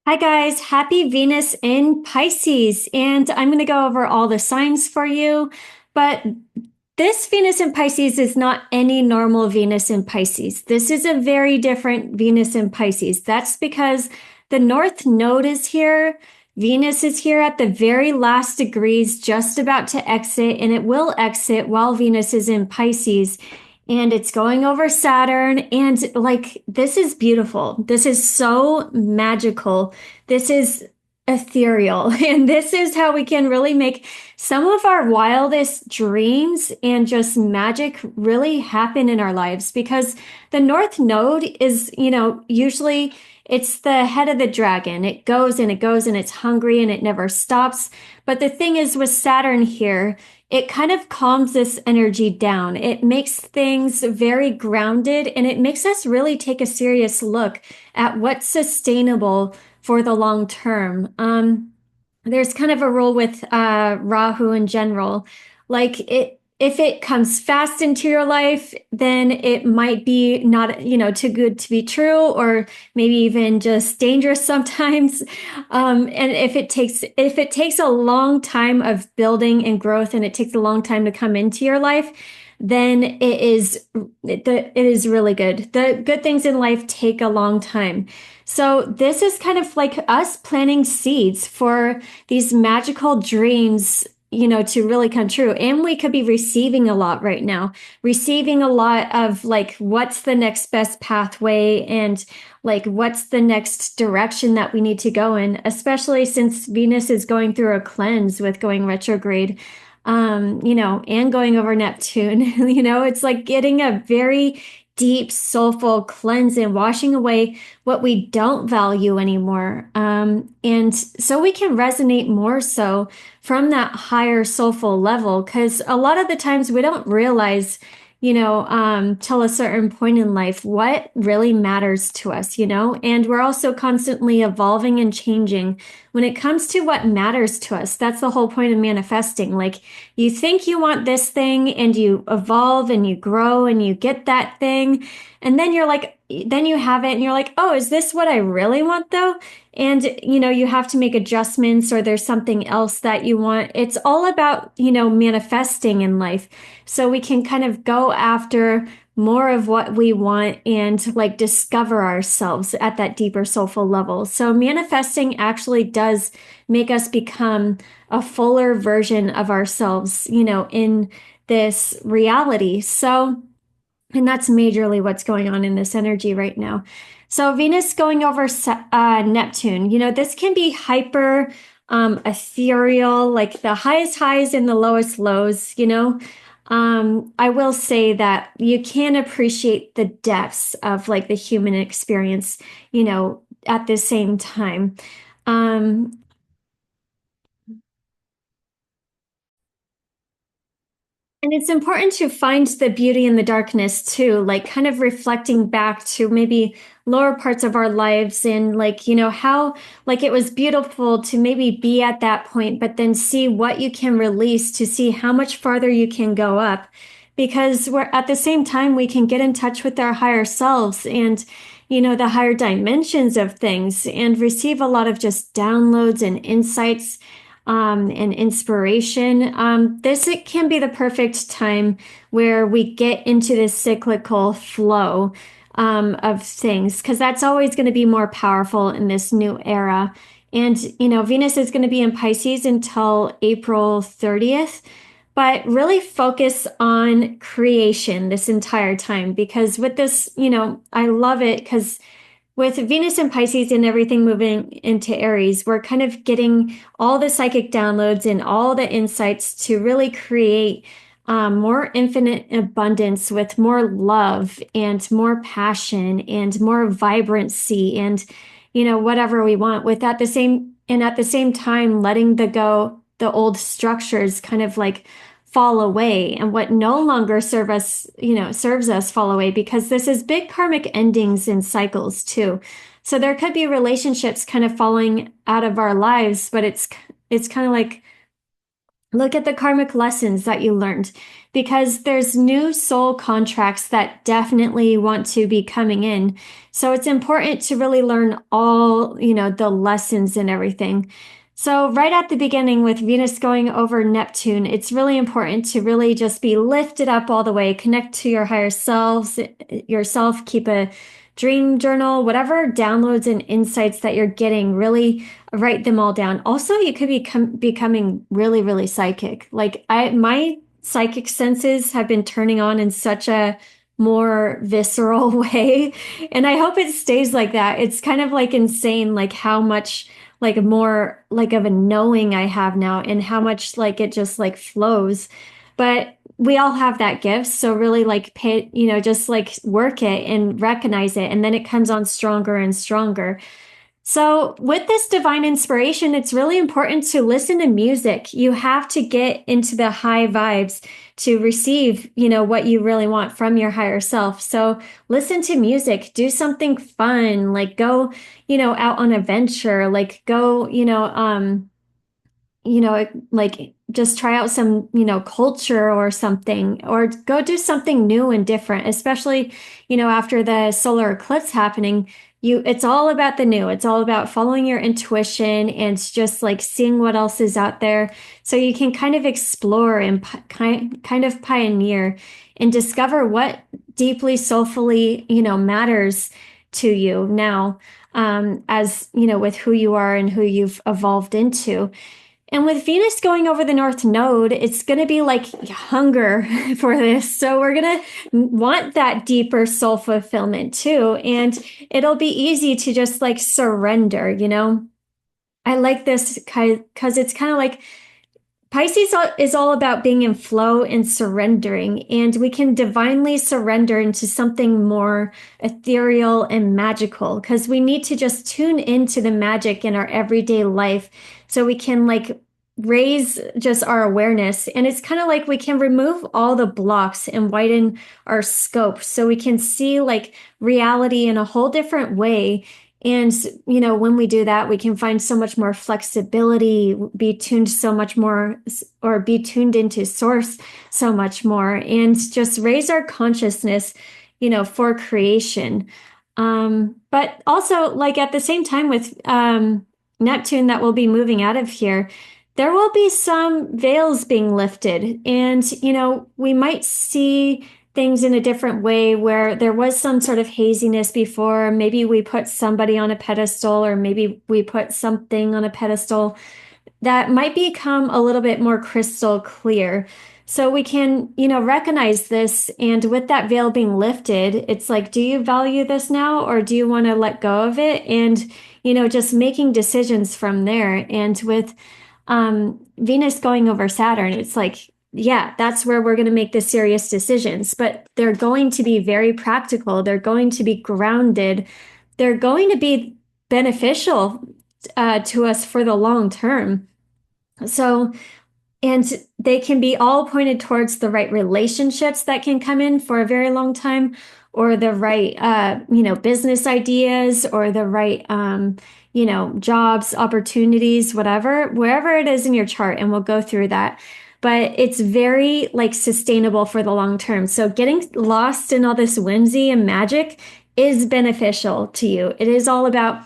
Hi guys, happy Venus in Pisces. And I'm going to go over all the signs for you. But this Venus in Pisces is not any normal Venus in Pisces. This is a very different Venus in Pisces. That's because the North Node is here. Venus is here at the very last degrees, just about to exit, and it will exit while Venus is in Pisces. And it's going over Saturn. And like, this is beautiful. This is so magical. This is ethereal. And this is how we can really make some of our wildest dreams and just magic really happen in our lives because the North Node is, usually it's the head of the dragon. It goes and it goes and it's hungry and it never stops. But the thing is with Saturn here, it kind of calms this energy down. It makes things very grounded and it makes us really take a serious look at what's sustainable for the long term. There's kind of a rule with Rahu in general. Like if it comes fast into your life, then it might be not, too good to be true, or maybe even just dangerous sometimes. And if it takes a long time of building and growth, and it takes a long time to come into your life, then it is really good. The good things in life take a long time. So this is kind of like us planting seeds for these magical dreams, to really come true. And we could be receiving a lot right now, receiving a lot of like, what's the next best pathway and like, what's the next direction that we need to go in, especially since Venus is going through a cleanse with going retrograde, and going over Neptune. It's like getting a very deep, soulful cleanse and washing away what we don't value anymore. And so we can resonate more so from that higher soulful level, because a lot of the times we don't realize, till a certain point in life, what really matters to us, and we're also constantly evolving and changing when it comes to what matters to us. That's the whole point of manifesting. Like you think you want this thing and you evolve and you grow and you get that thing. And then you're like, then you have it and you're like, oh, is this what I really want though? And, you have to make adjustments or there's something else that you want. It's all about, manifesting in life. So we can kind of go after more of what we want and like discover ourselves at that deeper soulful level. So manifesting actually does make us become a fuller version of ourselves, in this reality. So, and that's majorly what's going on in this energy right now. So Venus going over Neptune, this can be hyper ethereal, like the highest highs and the lowest lows, I will say that you can appreciate the depths of like the human experience, at the same time. Um, And it's important to find the beauty in the darkness too, like kind of reflecting back to maybe lower parts of our lives and like, how like it was beautiful to maybe be at that point, but then see what you can release to see how much farther you can go up. Because we're at the same time, we can get in touch with our higher selves and, the higher dimensions of things and receive a lot of just downloads and insights and inspiration. This it can be the perfect time where we get into this cyclical flow of things, because that's always going to be more powerful in this new era. And, Venus is going to be in Pisces until April 30th, but really focus on creation this entire time because with this, I love it because with Venus and Pisces and everything moving into Aries, we're kind of getting all the psychic downloads and all the insights to really create more infinite abundance with more love and more passion and more vibrancy and, whatever we want with at the same time, letting the old structures kind of like fall away and what no longer serves us fall away because this is big karmic endings and cycles too. So there could be relationships kind of falling out of our lives, but it's kind of like Look at the karmic lessons that you learned because there's new soul contracts that definitely want to be coming in. So it's important to really learn all, the lessons and everything. So right at the beginning with Venus going over Neptune, it's really important to really just be lifted up all the way, connect to your higher selves, yourself, keep a dream journal, whatever downloads and insights that you're getting, really write them all down. Also, you could be becoming really, really psychic. Like my psychic senses have been turning on in such a more visceral way, and I hope it stays like that. It's kind of like insane, like how much like more like of a knowing I have now, and how much like it just like flows. But we all have that gift, so really like pay, just like work it and recognize it, and then it comes on stronger and stronger. So, with this divine inspiration, it's really important to listen to music. You have to get into the high vibes to receive, what you really want from your higher self. So, listen to music, do something fun, like go, out on a venture, like go, like just try out some, culture or something, or go do something new and different, especially, after the solar eclipse happening. It's all about the new. It's all about following your intuition and just like seeing what else is out there. So you can kind of explore and kind of pioneer and discover what deeply soulfully, matters to you now, as, with who you are and who you've evolved into. And with Venus going over the North Node, it's going to be like hunger for this. So we're going to want that deeper soul fulfillment too. And it'll be easy to just like surrender. I like this because it's kind of like Pisces is all about being in flow and surrendering, and we can divinely surrender into something more ethereal and magical because we need to just tune into the magic in our everyday life so we can like raise just our awareness. And it's kind of like we can remove all the blocks and widen our scope so we can see like reality in a whole different way. And, when we do that, we can find so much more flexibility, be tuned so much more, or be tuned into source so much more, and just raise our consciousness, for creation. But also, like at the same time with Neptune that will be moving out of here, there will be some veils being lifted. And, we might see things in a different way where there was some sort of haziness before. Maybe we put somebody on a pedestal, or maybe we put something on a pedestal that might become a little bit more crystal clear. So we can, recognize this. And with that veil being lifted, it's like, do you value this now, or do you want to let go of it? And, just making decisions from there. And with Venus going over Saturn, it's like, yeah, that's where we're going to make the serious decisions, but they're going to be very practical. They're going to be grounded. They're going to be beneficial to us for the long term. So, and they can be all pointed towards the right relationships that can come in for a very long time, or the right, business ideas, or the right, jobs, opportunities, whatever, wherever it is in your chart. And we'll go through that. But it's very like sustainable for the long term. So getting lost in all this whimsy and magic is beneficial to you. It is all about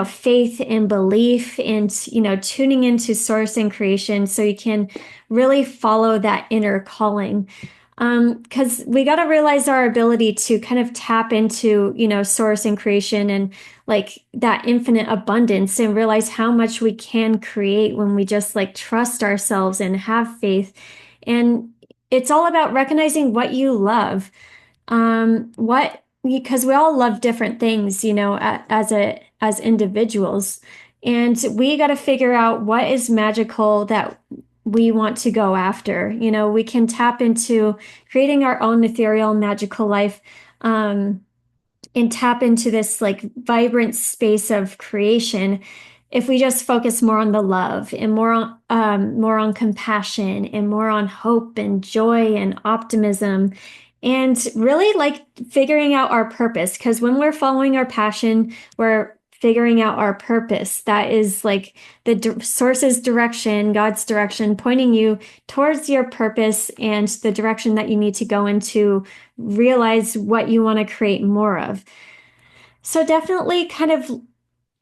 faith and belief and, tuning into source and creation so you can really follow that inner calling. Because we got to realize our ability to kind of tap into, source and creation and like that infinite abundance, and realize how much we can create when we just like trust ourselves and have faith. And it's all about recognizing what you love. Because we all love different things, as individuals, and we got to figure out what is magical that we want to go after. We can tap into creating our own ethereal magical life, and tap into this like vibrant space of creation if we just focus more on the love and more on compassion and more on hope and joy and optimism, and really like figuring out our purpose. Because when we're following our passion, we're figuring out our purpose. That is like the source's direction, God's direction, pointing you towards your purpose and the direction that you need to go into, realize what you want to create more of. So definitely kind of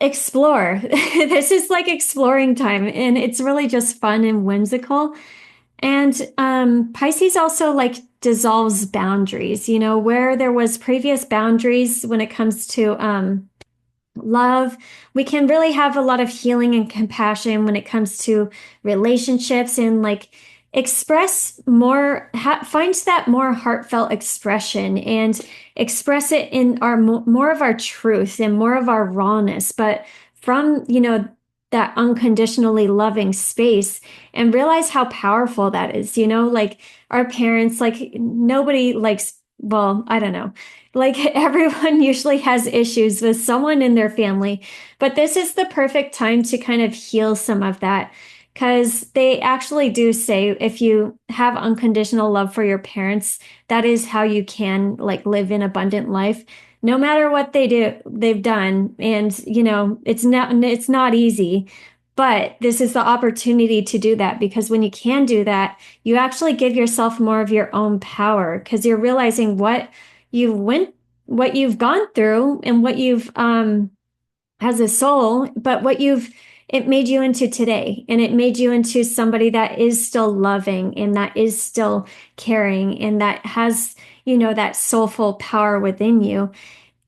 explore. This is like exploring time, and it's really just fun and whimsical. And Pisces also like dissolves boundaries, you know, where there was previous boundaries when it comes to love. We can really have a lot of healing and compassion when it comes to relationships and like express more, find that more heartfelt expression and express it in our more of our truth and more of our rawness, but from, you know, that unconditionally loving space, and realize how powerful that is. You know, like our parents, like nobody likes, well, I don't know. Like everyone usually has issues with someone in their family, but this is the perfect time to kind of heal some of that. Because they actually do say if you have unconditional love for your parents, that is how you can like live an abundant life, no matter what they've done. And you know, it's not easy, but this is the opportunity to do that, because when you can do that, you actually give yourself more of your own power, because you're realizing what you've gone through and what you've as a soul, but it made you into today, and it made you into somebody that is still loving and that is still caring and that has, you know, that soulful power within you.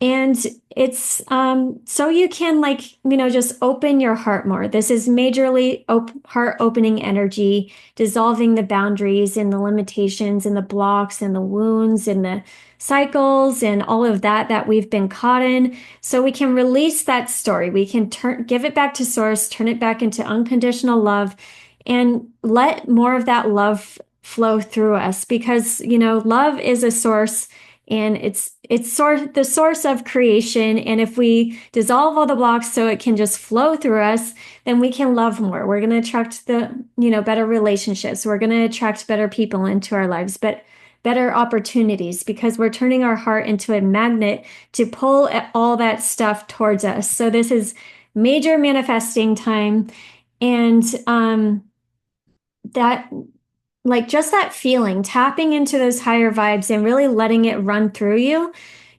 And it's so you can like, you know, just open your heart more. This is majorly heart opening energy, dissolving the boundaries and the limitations and the blocks and the wounds and the cycles and all of that we've been caught in. So we can release that story. We can give it back to source, turn it back into unconditional love, and let more of that love flow through us, because, you know, love is a source, and it's the source of creation. And if we dissolve all the blocks so it can just flow through us, then we can love more. We're going to attract better relationships. We're going to attract better people into our lives, but better opportunities, because we're turning our heart into a magnet to pull all that stuff towards us. So this is major manifesting time. And that, like, just that feeling, tapping into those higher vibes and really letting it run through you,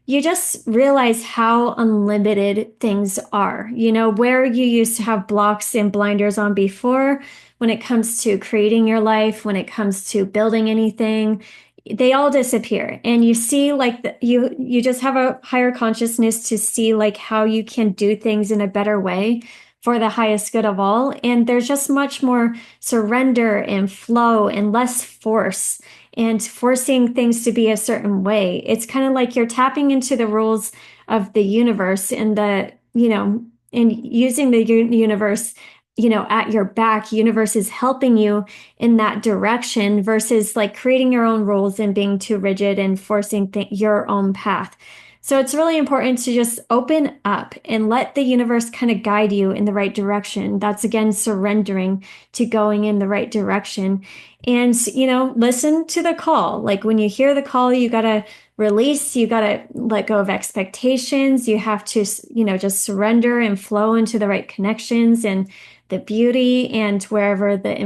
you just realize how unlimited things are. You know, where you used to have blocks and blinders on before, when it comes to creating your life, when it comes to building anything, they all disappear. And you see like you just have a higher consciousness to see like how you can do things in a better way for the highest good of all. And there's just much more surrender and flow and less force and forcing things to be a certain way. It's kind of like you're tapping into the rules of the universe and and using the universe, you know, at your back. Universe is helping you in that direction versus like creating your own rules and being too rigid and forcing your own path. So it's really important to just open up and let the universe kind of guide you in the right direction. That's again surrendering to going in the right direction. And, you know, listen to the call. Like when you hear the call, you got to release, you got to let go of expectations. You have to, you know, just surrender and flow into the right connections and the beauty and wherever the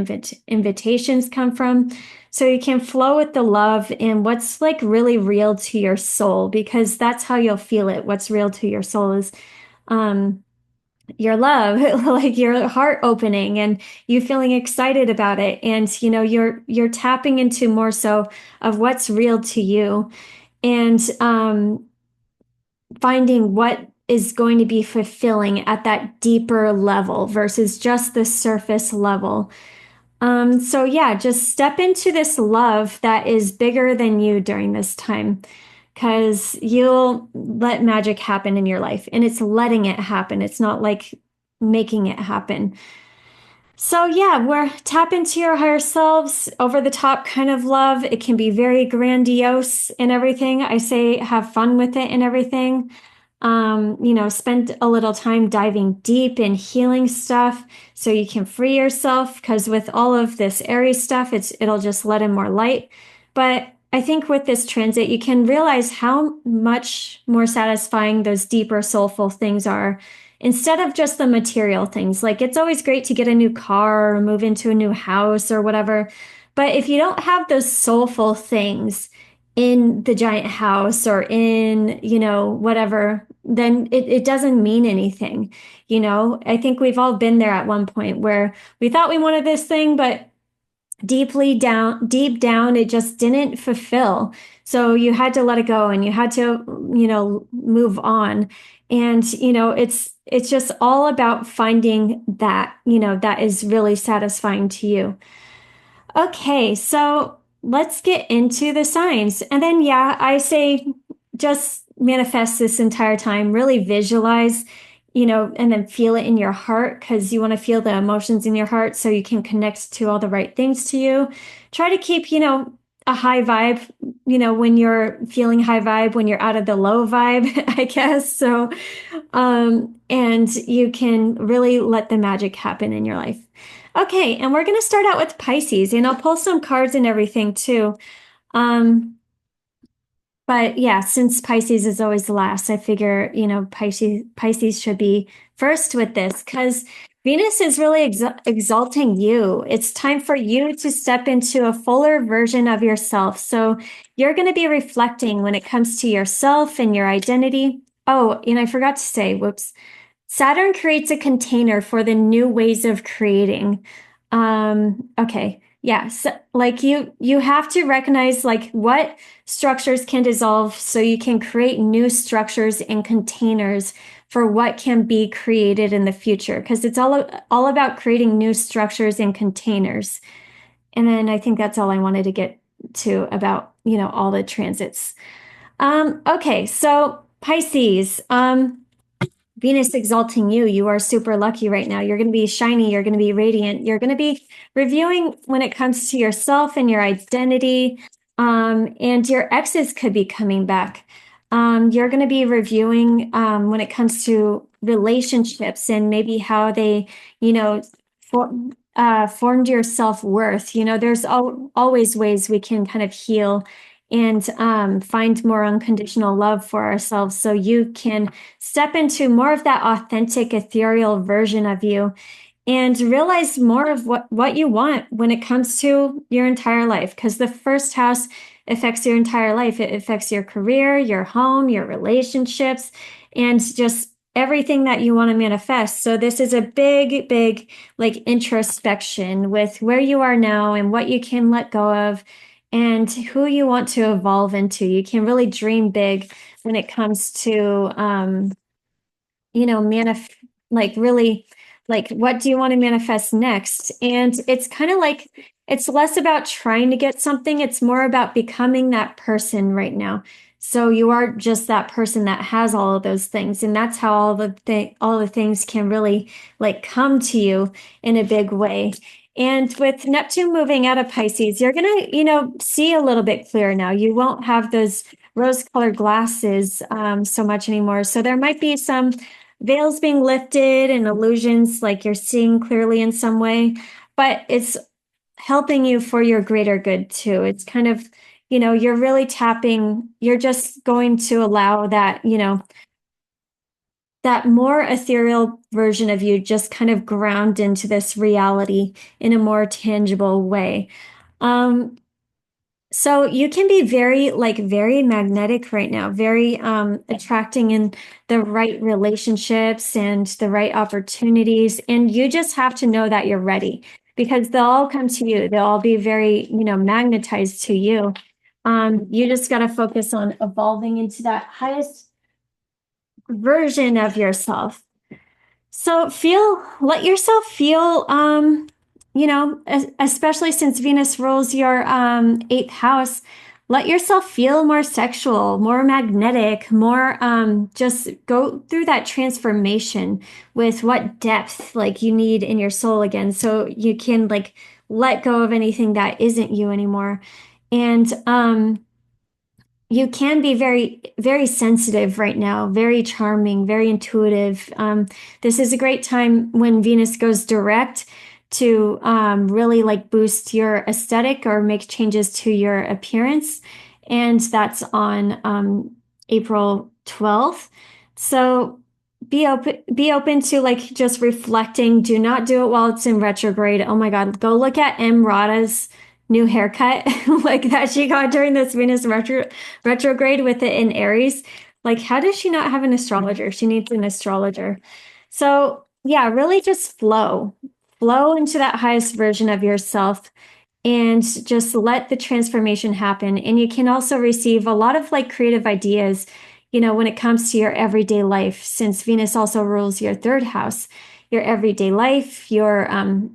invitations come from. So you can flow with the love and what's like really real to your soul, because that's how you'll feel it. What's real to your soul is your love, like your heart opening and you feeling excited about it. And, you know, you're tapping into more so of what's real to you, and finding what is going to be fulfilling at that deeper level versus just the surface level. So yeah, just step into this love that is bigger than you during this time, because you'll let magic happen in your life, and it's letting it happen. It's not like making it happen. So yeah, we're tap into your higher selves, over the top kind of love. It can be very grandiose and everything. I say have fun with it and everything. You know, spend a little time diving deep in healing stuff so you can free yourself, because with all of this Aries stuff, it'll just let in more light. But I think with this transit, you can realize how much more satisfying those deeper, soulful things are instead of just the material things. Like it's always great to get a new car or move into a new house or whatever. But if you don't have those soulful things in the giant house or in, whatever, then it doesn't mean anything. I think we've all been there at one point where we thought we wanted this thing, but deep down, it just didn't fulfill. So you had to let it go and you had to, move on. And, it's just all about finding that, that is really satisfying to you. Okay, so let's get into the signs. And then, yeah, I say just manifest this entire time, really visualize, and then feel it in your heart because you want to feel the emotions in your heart so you can connect to all the right things to you. Try to keep, a high vibe, when you're feeling high vibe, when you're out of the low vibe, I guess. So, and you can really let the magic happen in your life. Okay, and we're going to start out with Pisces, and I'll pull some cards and everything too. Um, but yeah, since Pisces is always the last, I figure, Pisces should be first with this because Venus is really exalting you. It's time for you to step into a fuller version of yourself. So you're going to be reflecting when it comes to yourself and your identity. Oh, and I forgot to say, whoops. Saturn creates a container for the new ways of creating. Okay. Yeah. So, like you have to recognize like what structures can dissolve so you can create new structures and containers for what can be created in the future. Because it's all about creating new structures and containers. And then I think that's all I wanted to get to about, all the transits. Okay. So Pisces, Venus exalting you. You are super lucky right now. You're going to be shiny. You're going to be radiant. You're going to be reviewing when it comes to yourself and your identity. And your exes could be coming back. You're going to be reviewing when it comes to relationships and maybe how they, for, formed your self-worth. There's always ways we can kind of heal and find more unconditional love for ourselves so you can step into more of that authentic ethereal version of you and realize more of what you want when it comes to your entire life because the first house affects your entire life. It affects your career, your home, your relationships, and just everything that you want to manifest. So this is a big like introspection with where you are now and what you can let go of and who you want to evolve into. You can really dream big when it comes to, like really, like what do you want to manifest next? And it's kind of like, it's less about trying to get something. It's more about becoming that person right now. So you are just that person that has all of those things. And that's how all the things can really like come to you in a big way. And with Neptune moving out of Pisces, you're going to, see a little bit clearer now. You won't have those rose-colored glasses so much anymore. So there might be some veils being lifted and illusions, like you're seeing clearly in some way, but it's helping you for your greater good too. It's kind of, you're really tapping, you're just going to allow that, that more ethereal version of you just kind of ground into this reality in a more tangible way. So you can be very magnetic right now, very attracting in the right relationships and the right opportunities. And you just have to know that you're ready because they'll all come to you. They'll all be very, magnetized to you. You just got to focus on evolving into that highest version of yourself. So let yourself feel, especially since Venus rules your eighth house, let yourself feel more sexual, more magnetic, more just go through that transformation with what depth like you need in your soul again, so you can like let go of anything that isn't you anymore. And you can be very sensitive right now, very charming, very intuitive. This is a great time when Venus goes direct to really like boost your aesthetic or make changes to your appearance. And that's on April 12th. So be open to like just reflecting. Do not do it while it's in retrograde. Oh my God, go look at M. Radha's new haircut like that she got during this Venus retrograde with it in Aries. Like, how does she not have an astrologer? She needs an astrologer. So, yeah, really just flow into that highest version of yourself and just let the transformation happen. And you can also receive a lot of like creative ideas, when it comes to your everyday life, since Venus also rules your third house, your everyday life, your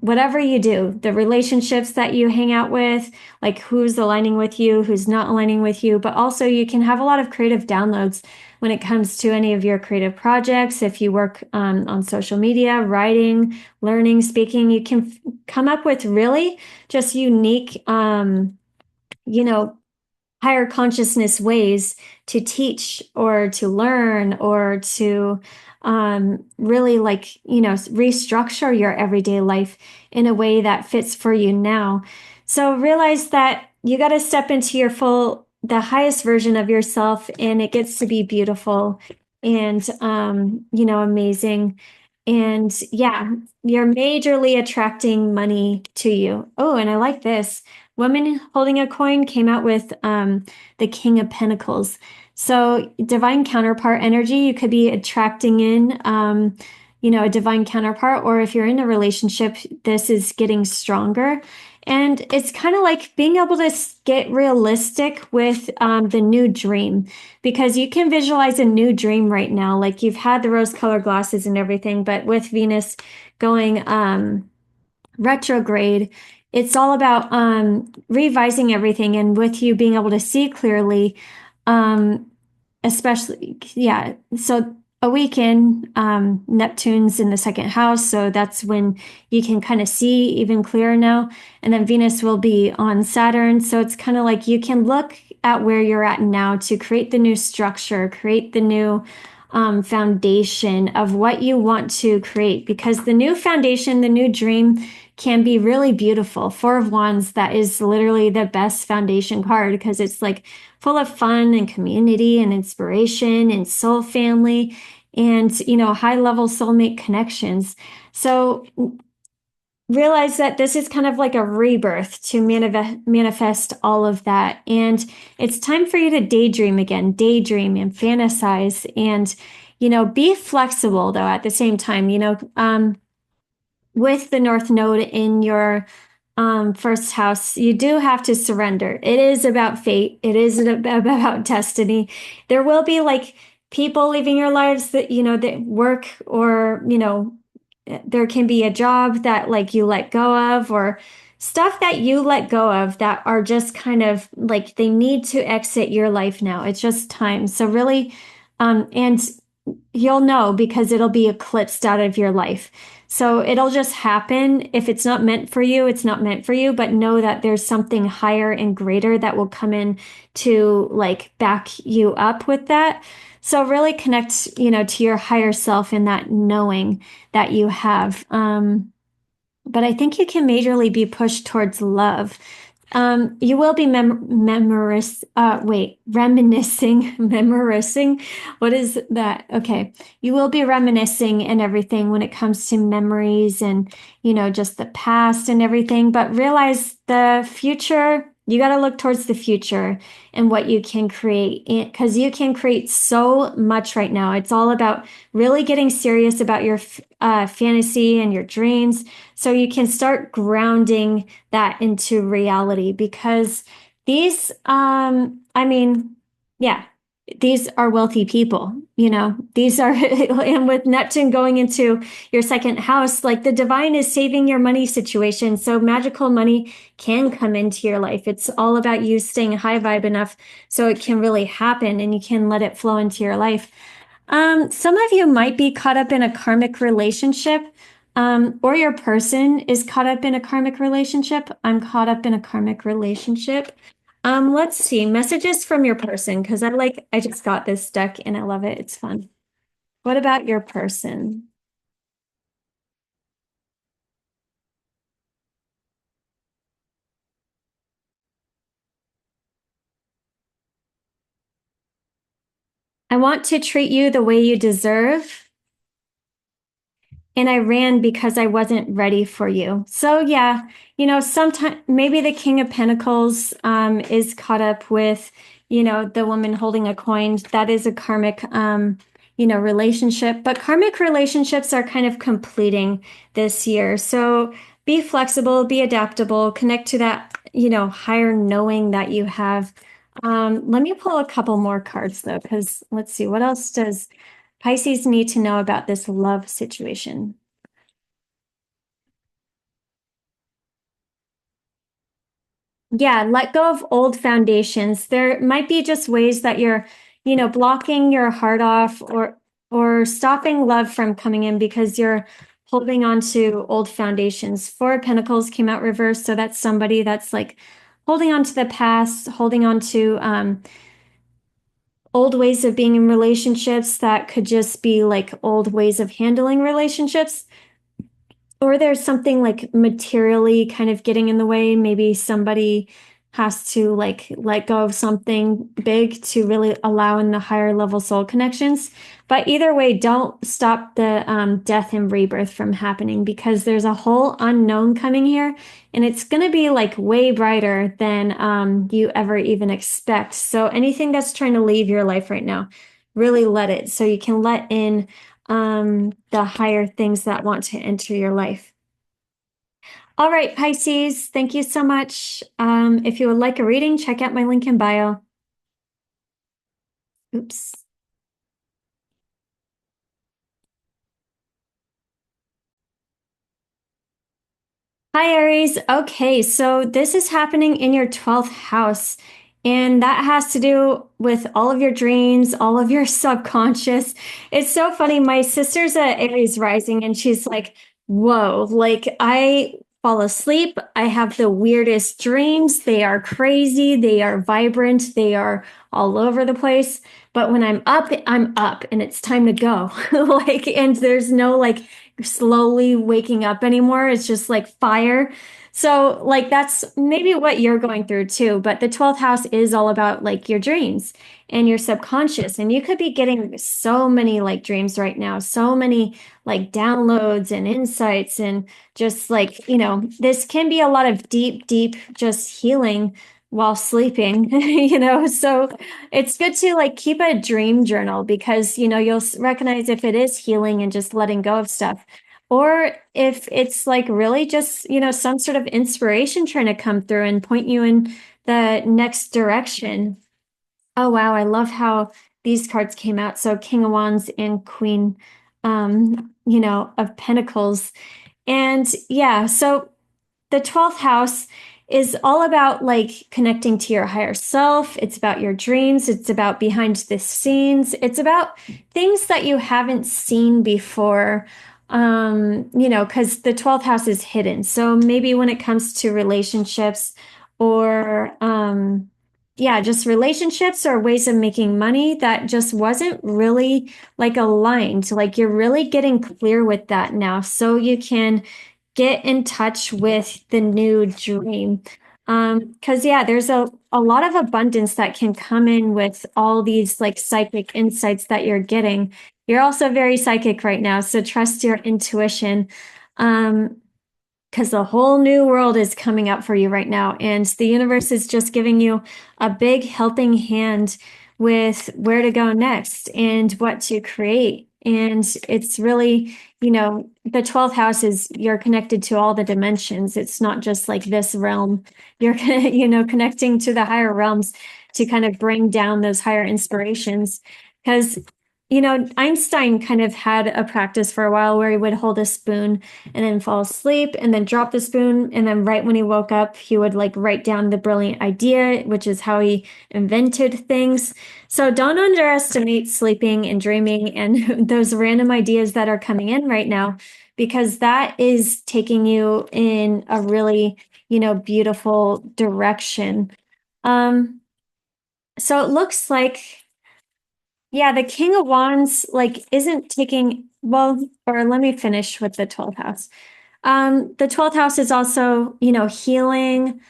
whatever you do, the relationships that you hang out with, like who's aligning with you, who's not aligning with you, but also you can have a lot of creative downloads when it comes to any of your creative projects. If you work on social media, writing, learning, speaking, you can come up with really just unique, higher consciousness ways to teach or to learn or to really restructure your everyday life in a way that fits for you now. So realize that you got to step into the highest version of yourself, and it gets to be beautiful and, amazing. And yeah, you're majorly attracting money to you. Oh, and I like this. Woman holding a coin came out with the King of Pentacles. So divine counterpart energy, you could be attracting in, a divine counterpart, or if you're in a relationship, this is getting stronger. And it's kind of like being able to get realistic with the new dream, because you can visualize a new dream right now. Like you've had the rose-colored glasses and everything, but with Venus going retrograde, it's all about revising everything, and with you being able to see clearly, especially, yeah. So a weekend, Neptune's in the second house, so that's when you can kind of see even clearer now. And then Venus will be on Saturn, so it's kind of like you can look at where you're at now to create the new structure, create the new foundation of what you want to create, because the new foundation, the new dream can be really beautiful. Four of Wands, that is literally the best foundation card because it's like full of fun and community and inspiration and soul family and, high level soulmate connections. So realize that this is kind of like a rebirth to manifest all of that. And it's time for you to daydream again, daydream and fantasize and, be flexible though at the same time, with the North Node in your first house, you do have to surrender. It is about fate. It is about destiny. There will be like people leaving your lives that, that work, or, there can be a job that like you let go of, or stuff that you let go of that are just kind of like they need to exit your life now. It's just time. So really, and you'll know because it'll be eclipsed out of your life. So it'll just happen. If it's not meant for you, it's not meant for you, but know that there's something higher and greater that will come in to like back you up with that. So really connect, to your higher self in that knowing that you have. But I think you can majorly be pushed towards love. You will be reminiscing. What is that? Okay. You will be reminiscing and everything when it comes to memories and, just the past and everything, but realize the future, you got to look towards the future and what you can create, because you can create so much right now. It's all about really getting serious about your fantasy and your dreams, so you can start grounding that into reality, because these, yeah, these are wealthy people, these are, and with Neptune going into your second house, like the divine is saving your money situation. So magical money can come into your life. It's all about you staying high vibe enough so it can really happen and you can let it flow into your life. Some of you might be caught up in a karmic relationship, or your person is caught up in a karmic relationship. I'm caught up in a karmic relationship. Let's see, messages from your person, because I just got this deck and I love it. It's fun. What about your person? I want to treat you the way you deserve. And I ran because I wasn't ready for you. So yeah, sometimes maybe the King of Pentacles is caught up with, the woman holding a coin. That is a karmic, relationship. But karmic relationships are kind of completing this year. So be flexible, be adaptable, connect to that, higher knowing that you have. Let me pull a couple more cards though, because let's see, what else does Pisces need to know about this love situation? Yeah, let go of old foundations. There might be just ways that you're, blocking your heart off or stopping love from coming in because you're holding on to old foundations. Four of Pentacles came out reversed, so that's somebody that's like holding on to the past, holding on to old ways of being in relationships that could just be like old ways of handling relationships. Or there's something like materially kind of getting in the way. Maybe somebody has to like let go of something big to really allow in the higher level soul connections. But either way, don't stop the death and rebirth from happening because there's a whole unknown coming here, and it's going to be like way brighter than you ever even expect. So anything that's trying to leave your life right now, really let it so you can let in the higher things that want to enter your life. All right, Pisces, thank you so much. If you would like a reading, check out my link in bio. Oops. Hi, Aries. Okay, so this is happening in your 12th house, and that has to do with all of your dreams, all of your subconscious. It's so funny. My sister's a Aries rising, and she's like, whoa, like I fall asleep. I have the weirdest dreams. They are crazy, they are vibrant, they are all over the place. But when I'm up, and it's time to go. Like, and there's no like slowly waking up anymore. It's just like fire. So, like, that's maybe what you're going through too. But the 12th house is all about like your dreams and your subconscious. And you could be getting so many like dreams right now, so many like downloads and insights. And just like, this can be a lot of deep, deep just healing while sleeping, So it's good to like keep a dream journal because, you'll recognize if it is healing and just letting go of stuff. Or if it's like really just, some sort of inspiration trying to come through and point you in the next direction. Oh, wow. I love how these cards came out. So King of Wands and Queen, of Pentacles. And yeah, so the 12th house is all about like connecting to your higher self. It's about your dreams. It's about behind the scenes. It's about things that you haven't seen before. Because the 12th house is hidden. So maybe when it comes to relationships or, yeah, just relationships or ways of making money that just wasn't really like aligned. Like you're really getting clear with that now. So you can get in touch with the new dream. Because yeah, there's a lot of abundance that can come in with all these like psychic insights that you're getting. You're also very psychic right now, so trust your intuition. Because the whole new world is coming up for you right now. And the universe is just giving you a big helping hand with where to go next and what to create. And it's really, the 12th house is you're connected to all the dimensions. It's not just like this realm. You're, connecting to the higher realms to kind of bring down those higher inspirations. Because Einstein kind of had a practice for a while where he would hold a spoon and then fall asleep and then drop the spoon. And then right when he woke up, he would like write down the brilliant idea, which is how he invented things. So don't underestimate sleeping and dreaming and those random ideas that are coming in right now, because that is taking you in a really, beautiful direction. Um, so it looks like yeah, the King of Wands like isn't taking well, or let me finish with the 12th house. The 12th house is also, healing,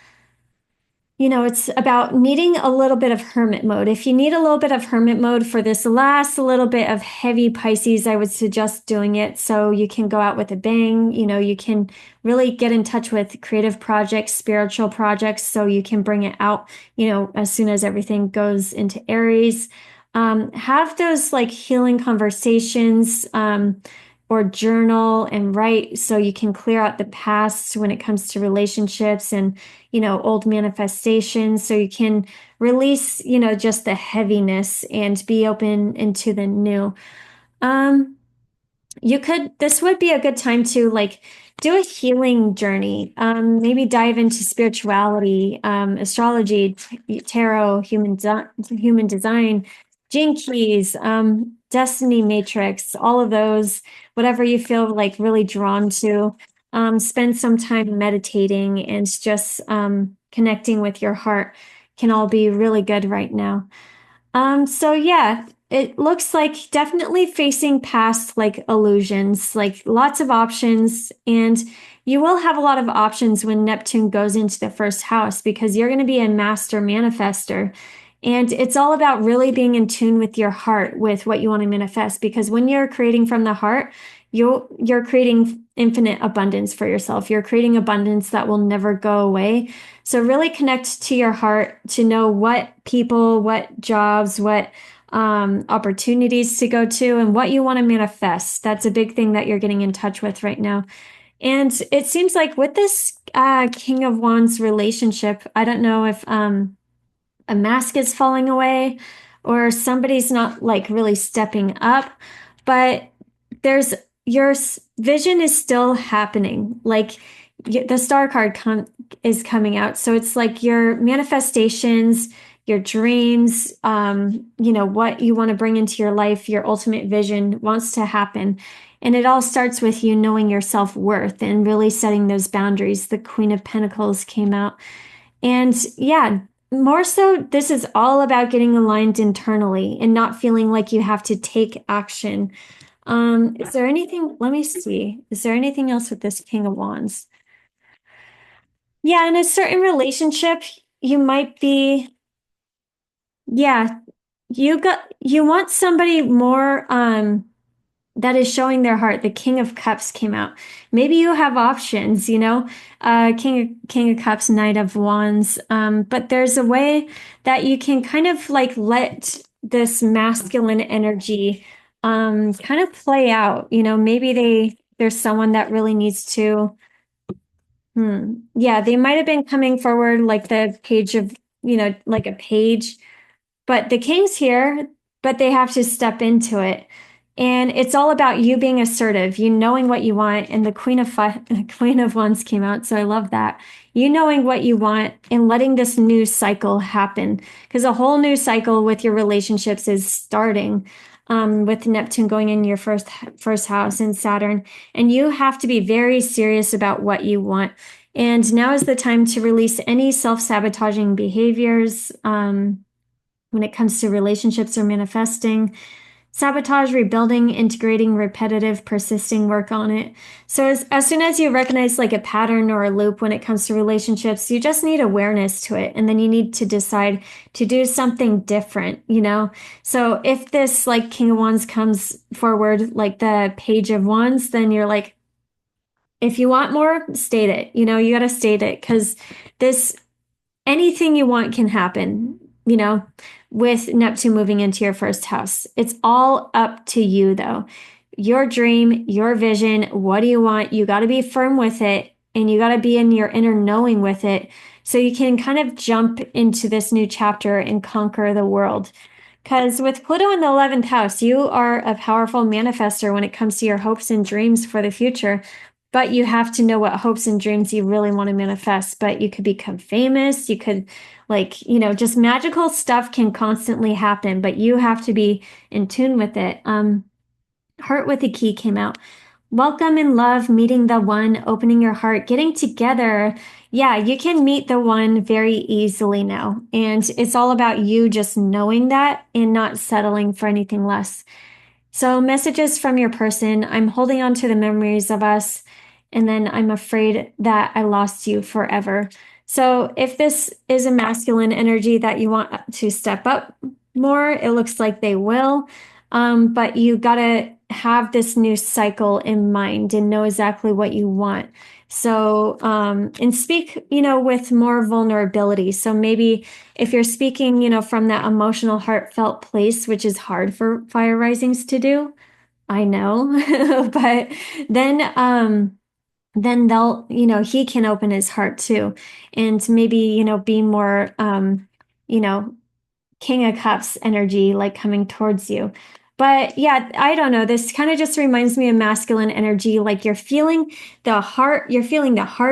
it's about needing a little bit of hermit mode. If you need a little bit of hermit mode for this last little bit of heavy Pisces, I would suggest doing it so you can go out with a bang. You can really get in touch with creative projects, spiritual projects, so you can bring it out, as soon as everything goes into Aries. Have those like healing conversations. Or journal and write so you can clear out the past when it comes to relationships and old manifestations, so you can release, just the heaviness and be open into the new. Um, this would be a good time to like do a healing journey. Maybe dive into spirituality, astrology, tarot, human design, gene keys, destiny matrix, all of those, whatever you feel like really drawn to. Spend some time meditating and just connecting with your heart can all be really good right now. So yeah, it looks like definitely facing past like illusions, like lots of options. And you will have a lot of options when Neptune goes into the first house because you're going to be a master manifester. And it's all about really being in tune with your heart, with what you want to manifest. Because when you're creating from the heart, you're creating infinite abundance for yourself. You're creating abundance that will never go away. So really connect to your heart to know what people, what jobs, what opportunities to go to, and what you want to manifest. That's a big thing that you're getting in touch with right now. And it seems like with this King of Wands relationship, I don't know if a mask is falling away or somebody's not like really stepping up, but there's your vision is still happening. Like the star card is coming out. So it's like your manifestations, your dreams, what you want to bring into your life, your ultimate vision wants to happen. And it all starts with you knowing your self-worth and really setting those boundaries. The Queen of Pentacles came out. And yeah, more so, this is all about getting aligned internally and not feeling like you have to take action. Is there anything, let me see, is there anything else with this King of Wands? Yeah, in a certain relationship, you might be, yeah, you want somebody more, that is showing their heart. The King of Cups came out. Maybe you have options, King of Cups, Knight of Wands. But there's a way that you can kind of like let this masculine energy kind of play out. Maybe there's someone that really needs to, yeah, they might have been coming forward like the page of, like a page, but the king's here, but they have to step into it. And it's all about you being assertive, you knowing what you want. And the Queen of Wands came out, so I love that. You knowing what you want and letting this new cycle happen, because a whole new cycle with your relationships is starting. With Neptune going in your first house and Saturn, and you have to be very serious about what you want. And now is the time to release any self-sabotaging behaviors. When it comes to relationships or manifesting, sabotage, rebuilding, integrating, repetitive, persisting work on it. So as soon as you recognize like a pattern or a loop when it comes to relationships, you just need awareness to it. And then you need to decide to do something different, So if this like King of Wands comes forward, like the Page of Wands, then you're like, if you want more, state it. You got to state it because this anything you want can happen, with Neptune moving into your first house. It's all up to you, though. Your dream, your vision, what do you want? You got to be firm with it and you got to be in your inner knowing with it so you can kind of jump into this new chapter and conquer the world. Because with Pluto in the 11th house, you are a powerful manifester when it comes to your hopes and dreams for the future. But you have to know what hopes and dreams you really want to manifest. But you could become famous. You could, just magical stuff can constantly happen, but you have to be in tune with it. Heart with a Key came out. Welcome in love, meeting the one, opening your heart, getting together. Yeah, you can meet the one very easily now. And it's all about you just knowing that and not settling for anything less. So messages from your person. I'm holding on to the memories of us, and then I'm afraid that I lost you forever. So if this is a masculine energy that you want to step up more, it looks like they will. But you gotta have this new cycle in mind and know exactly what you want. So, and speak, with more vulnerability. So maybe if you're speaking, from that emotional, heartfelt place, which is hard for fire risings to do, I know, but then, then they'll, he can open his heart too, and maybe, be more, you know, King of Cups energy like coming towards you. But yeah, I don't know. This kind of just reminds me of masculine energy. Like you're feeling the heart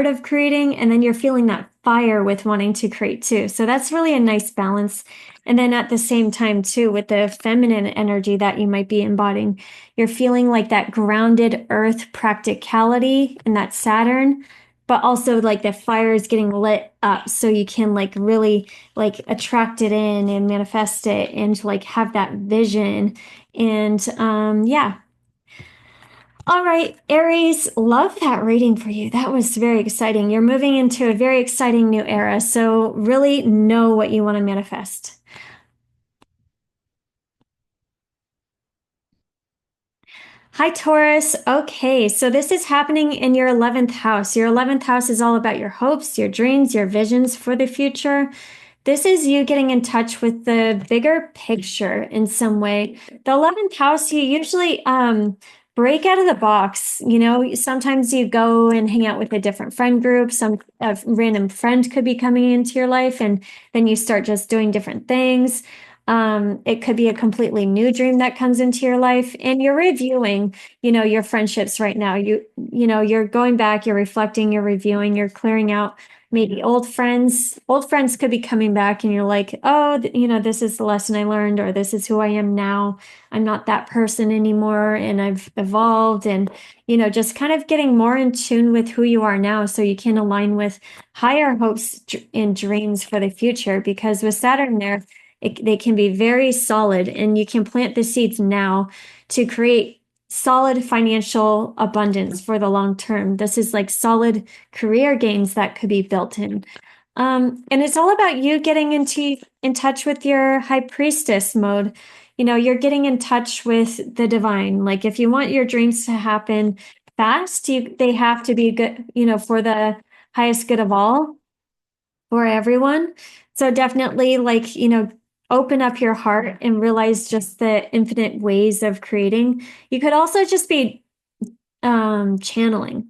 of creating, and then you're feeling that fire with wanting to create too. So that's really a nice balance. And then at the same time, too, with the feminine energy that you might be embodying, you're feeling like that grounded earth practicality and that Saturn, but also like the fire is getting lit up so you can like really like attract it in and manifest it and like have that vision. And yeah. All right, Aries, love that reading for you. That was very exciting. You're moving into a very exciting new era. So really know what you want to manifest. Hi, Taurus. Okay, so this is happening in your 11th house. Your 11th house is all about your hopes, your dreams, your visions for the future. This is you getting in touch with the bigger picture in some way. The 11th house, you usually break out of the box. Sometimes you go and hang out with a different friend group. Some a random friend could be coming into your life, and then you start just doing different things. It could be a completely new dream that comes into your life, and you're reviewing, your friendships right now. You're going back, you're reflecting, you're reviewing, you're clearing out maybe old friends. Old friends could be coming back, and you're like, oh, this is the lesson I learned, or this is who I am now. I'm not that person anymore, and I've evolved, and just kind of getting more in tune with who you are now, so you can align with higher hopes and dreams for the future. Because with Saturn there, they can be very solid, and you can plant the seeds now to create solid financial abundance for the long term. This is like solid career gains that could be built in. And it's all about you getting in touch with your high priestess mode. You're getting in touch with the divine. Like if you want your dreams to happen fast, they have to be good, for the highest good of all, for everyone. So definitely like, open up your heart and realize just the infinite ways of creating. You could also just be channeling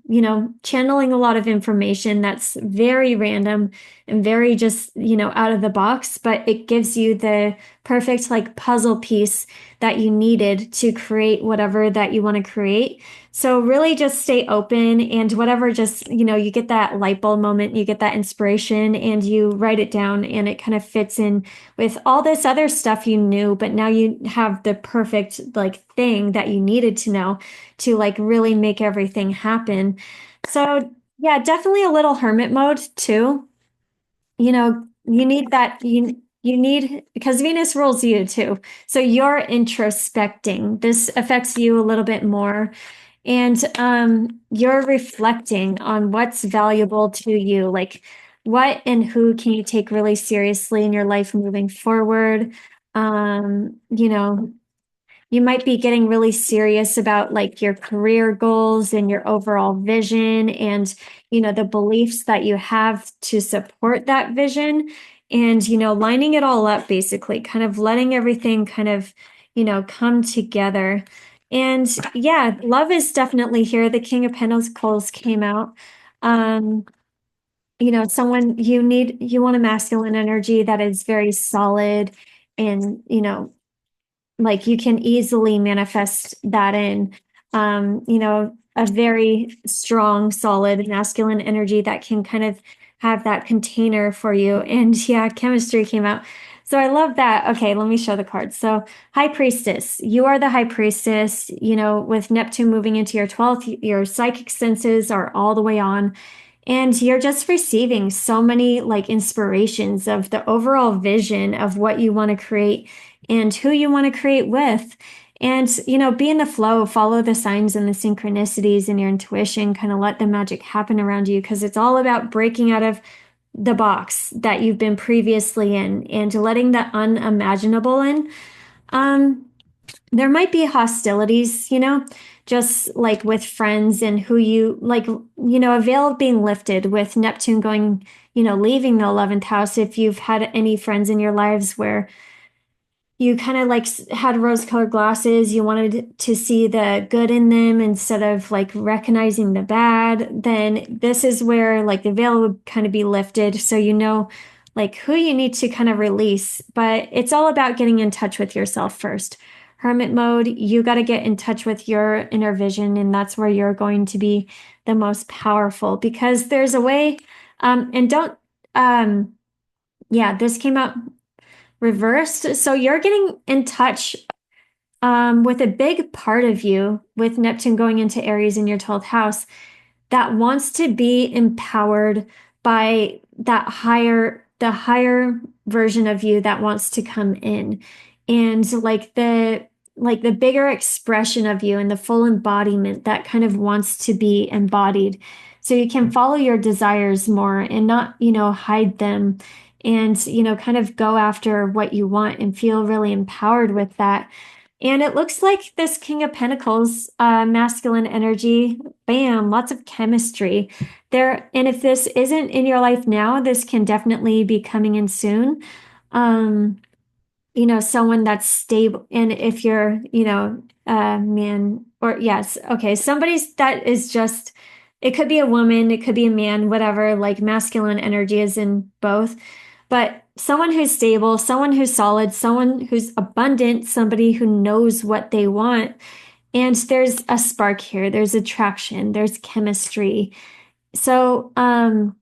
a lot of information that's very random and very just, out of the box, but it gives you the perfect like puzzle piece that you needed to create whatever that you want to create. So really just stay open, and whatever, just, you get that light bulb moment, you get that inspiration, and you write it down, and it kind of fits in with all this other stuff you knew, but now you have the perfect like thing that you needed to know to like really make everything happen. So yeah, definitely a little hermit mode too. You need that you need, because Venus rules you too. So you're introspecting. This affects you a little bit more. And you're reflecting on what's valuable to you, like what and who can you take really seriously in your life moving forward. You might be getting really serious about like your career goals and your overall vision, and the beliefs that you have to support that vision, and lining it all up, basically kind of letting everything kind of come together. And yeah, love is definitely here. The King of Pentacles came out. um Someone you want a masculine energy that is very solid, and like you can easily manifest that in, a very strong, solid masculine energy that can kind of have that container for you. And yeah, chemistry came out. So I love that. Okay, let me show the cards. So high priestess, you are the high priestess, with Neptune moving into your 12th, your psychic senses are all the way on. And you're just receiving so many like inspirations of the overall vision of what you want to create and who you want to create with. And, be in the flow, follow the signs and the synchronicities and your intuition, kind of let the magic happen around you, because it's all about breaking out of the box that you've been previously in and letting the unimaginable in. Um, there might be hostilities, just like with friends and who you like, a veil being lifted with Neptune going, leaving the 11th house. If you've had any friends in your lives where you kind of like had rose-colored glasses, you wanted to see the good in them instead of like recognizing the bad, then this is where like the veil would kind of be lifted. So like who you need to kind of release. But it's all about getting in touch with yourself first. Hermit mode, you got to get in touch with your inner vision, and that's where you're going to be the most powerful because there's a way, and don't, yeah, this came out reversed. So you're getting in touch with a big part of you with Neptune going into Aries in your 12th house that wants to be empowered by the higher version of you that wants to come in. And like the bigger expression of you and the full embodiment that kind of wants to be embodied. So you can follow your desires more and not, hide them and, kind of go after what you want and feel really empowered with that. And it looks like this King of Pentacles, masculine energy, bam, lots of chemistry there. And if this isn't in your life now, this can definitely be coming in soon. Um, someone that's stable. And if you're, man, or yes, okay, somebody's that is just, it could be a woman, it could be a man, whatever, like masculine energy is in both. But someone who's stable, someone who's solid, someone who's abundant, somebody who knows what they want. And there's a spark here, there's attraction, there's chemistry. So, and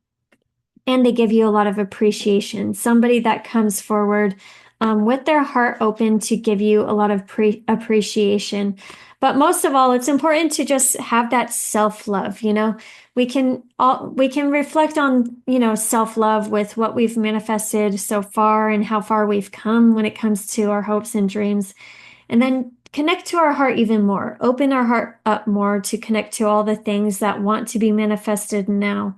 they give you a lot of appreciation. Somebody that comes forward with their heart open to give you a lot of appreciation. But most of all, it's important to just have that self-love. We can reflect on, self-love with what we've manifested so far and how far we've come when it comes to our hopes and dreams. And then connect to our heart even more. Open our heart up more to connect to all the things that want to be manifested now.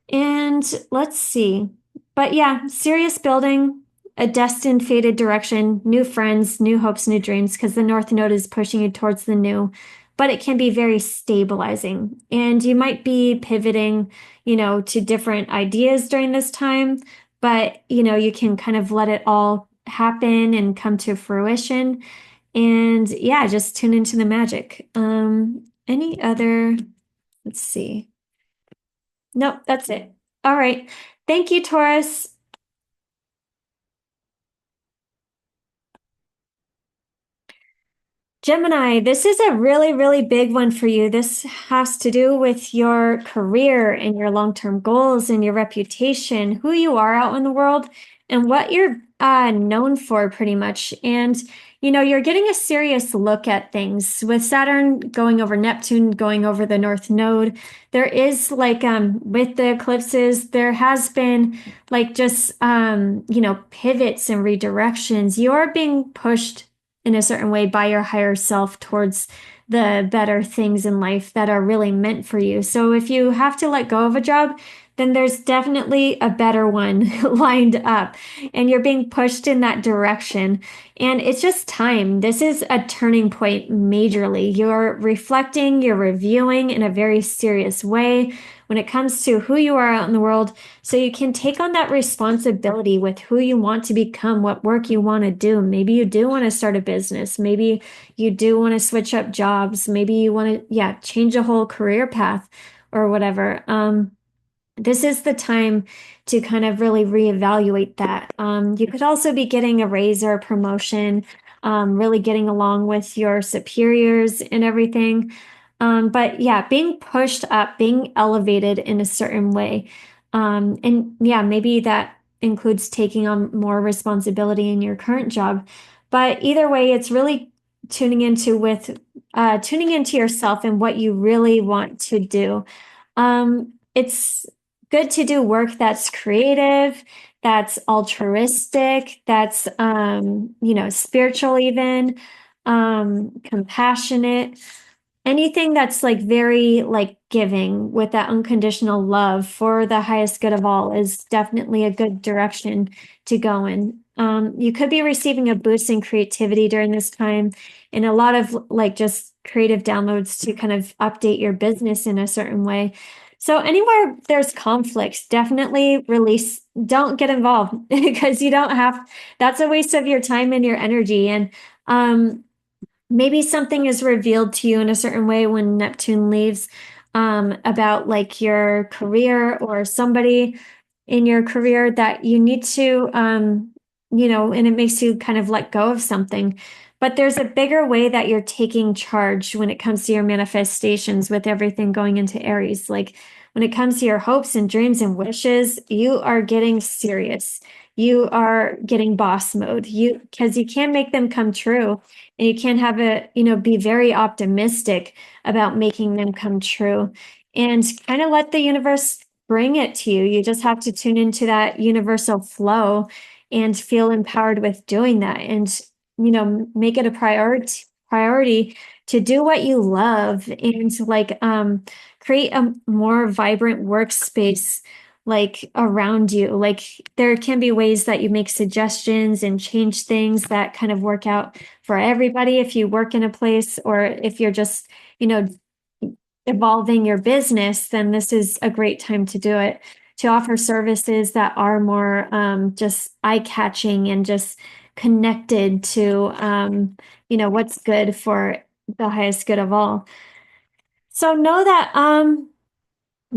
And let's see. But yeah, serious building, a destined fated direction, new friends, new hopes, new dreams, because the North Node is pushing you towards the new, but it can be very stabilizing. And you might be pivoting, to different ideas during this time, but you can kind of let it all happen and come to fruition. And yeah, just tune into the magic. Any other, let's see. Nope, that's it. All right. Thank you, Taurus. Gemini, this is a really, really big one for you. This has to do with your career and your long-term goals and your reputation, who you are out in the world, and what you're known for, pretty much. And, you're getting a serious look at things with Saturn going over Neptune, going over the North Node. There is like, with the eclipses, there has been like just, pivots and redirections. You're being pushed in a certain way by your higher self towards the better things in life that are really meant for you. So if you have to let go of a job, then there's definitely a better one lined up and you're being pushed in that direction. And it's just time. This is a turning point majorly. You're reflecting, you're reviewing in a very serious way when it comes to who you are out in the world. So you can take on that responsibility with who you want to become, what work you want to do. Maybe you do want to start a business. Maybe you do want to switch up jobs. Maybe you want to, change a whole career path or whatever. This is the time to kind of really reevaluate that. You could also be getting a raise or a promotion, really getting along with your superiors and everything. But yeah, being pushed up, being elevated in a certain way. And yeah, maybe that includes taking on more responsibility in your current job. But either way, it's really tuning into yourself and what you really want to do. It's good to do work that's creative, that's altruistic, that's spiritual even, compassionate. anything that's like very like giving with that unconditional love for the highest good of all is definitely a good direction to go in. You could be receiving a boost in creativity during this time and a lot of like just creative downloads to kind of update your business in a certain way. So anywhere there's conflicts, definitely release, don't get involved because you don't have, that's a waste of your time and your energy. And um, maybe something is revealed to you in a certain way when Neptune leaves, about like your career or somebody in your career that you need to, and it makes you kind of let go of something. But there's a bigger way that you're taking charge when it comes to your manifestations with everything going into Aries. Like when it comes to your hopes and dreams and wishes, you are getting serious. You are getting boss mode. Because you can make them come true and you can have be very optimistic about making them come true and kind of let the universe bring it to you. You just have to tune into that universal flow and feel empowered with doing that and, make it a priority to do what you love and to create a more vibrant workspace like around you. Like there can be ways that you make suggestions and change things that kind of work out for everybody if you work in a place or if you're just, you know, evolving your business, then this is a great time to do it. To offer services that are more just eye-catching and just connected to what's good for the highest good of all. So know that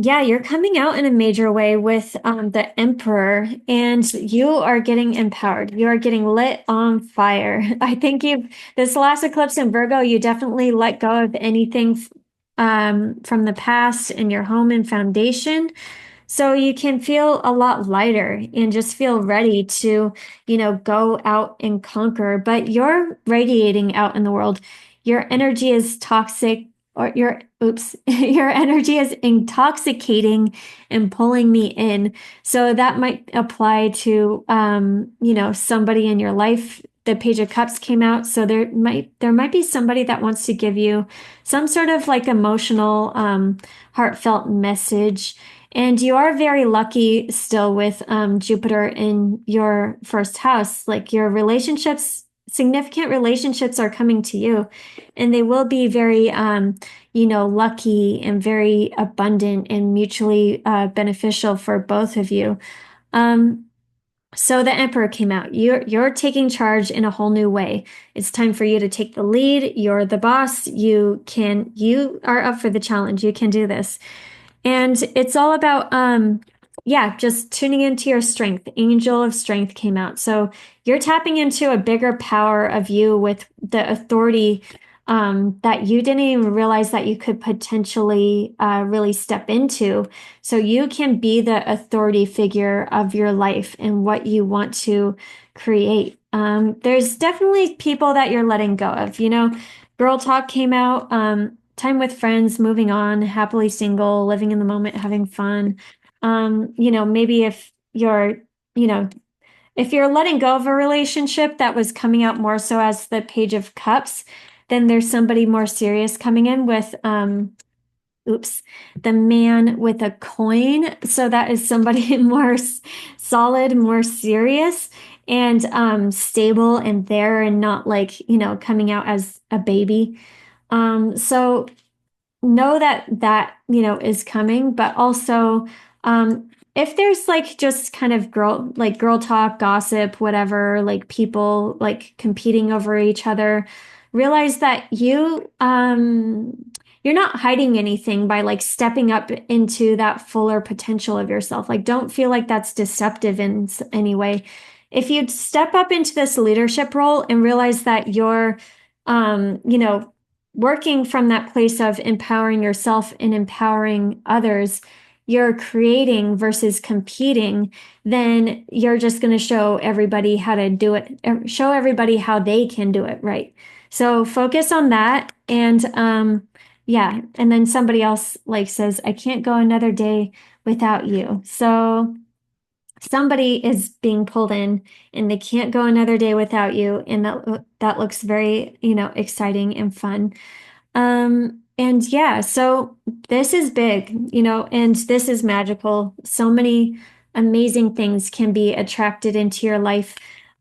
yeah, you're coming out in a major way with the Emperor, and you are getting empowered. You are getting lit on fire. I think this last eclipse in Virgo, you definitely let go of anything from the past in your home and foundation. So you can feel a lot lighter and just feel ready to, go out and conquer. But you're radiating out in the world. Your energy is toxic, or your energy is intoxicating and pulling me in. So that might apply to, somebody in your life. The Page of Cups came out, so there might be somebody that wants to give you some sort of like emotional, heartfelt message. And you are very lucky still with Jupiter in your first house. Like your relationships, significant relationships are coming to you, and they will be very, lucky and very abundant and mutually beneficial for both of you. Um, so the Emperor came out. You're taking charge in a whole new way. It's time for you to take the lead. You're the boss. You are up for the challenge. You can do this. And it's all about, just tuning into your strength. Angel of Strength came out. So you're tapping into a bigger power of you with the authority that you didn't even realize that you could potentially really step into. So you can be the authority figure of your life and what you want to create. There's definitely people that you're letting go of. Girl Talk came out. Time with friends, moving on, happily single, living in the moment, having fun. Maybe if you're letting go of a relationship that was coming out more so as the Page of Cups, then there's somebody more serious coming in with, the Man with a coin. So that is somebody more solid, more serious, and stable and there and not like, coming out as a baby. So know that is coming, but also if there's like just kind of girl talk, gossip, whatever, like people like competing over each other, realize that you're not hiding anything by like stepping up into that fuller potential of yourself. Like don't feel like that's deceptive in any way. If you step up into this leadership role and realize that you're working from that place of empowering yourself and empowering others, you're creating versus competing, then you're just going to show everybody how to do it, show everybody how they can do it right. So focus on that. And yeah, and then somebody else like says, I can't go another day without you. So somebody is being pulled in and they can't go another day without you. And that looks very, exciting and fun. And yeah, so this is big, and this is magical. So many amazing things can be attracted into your life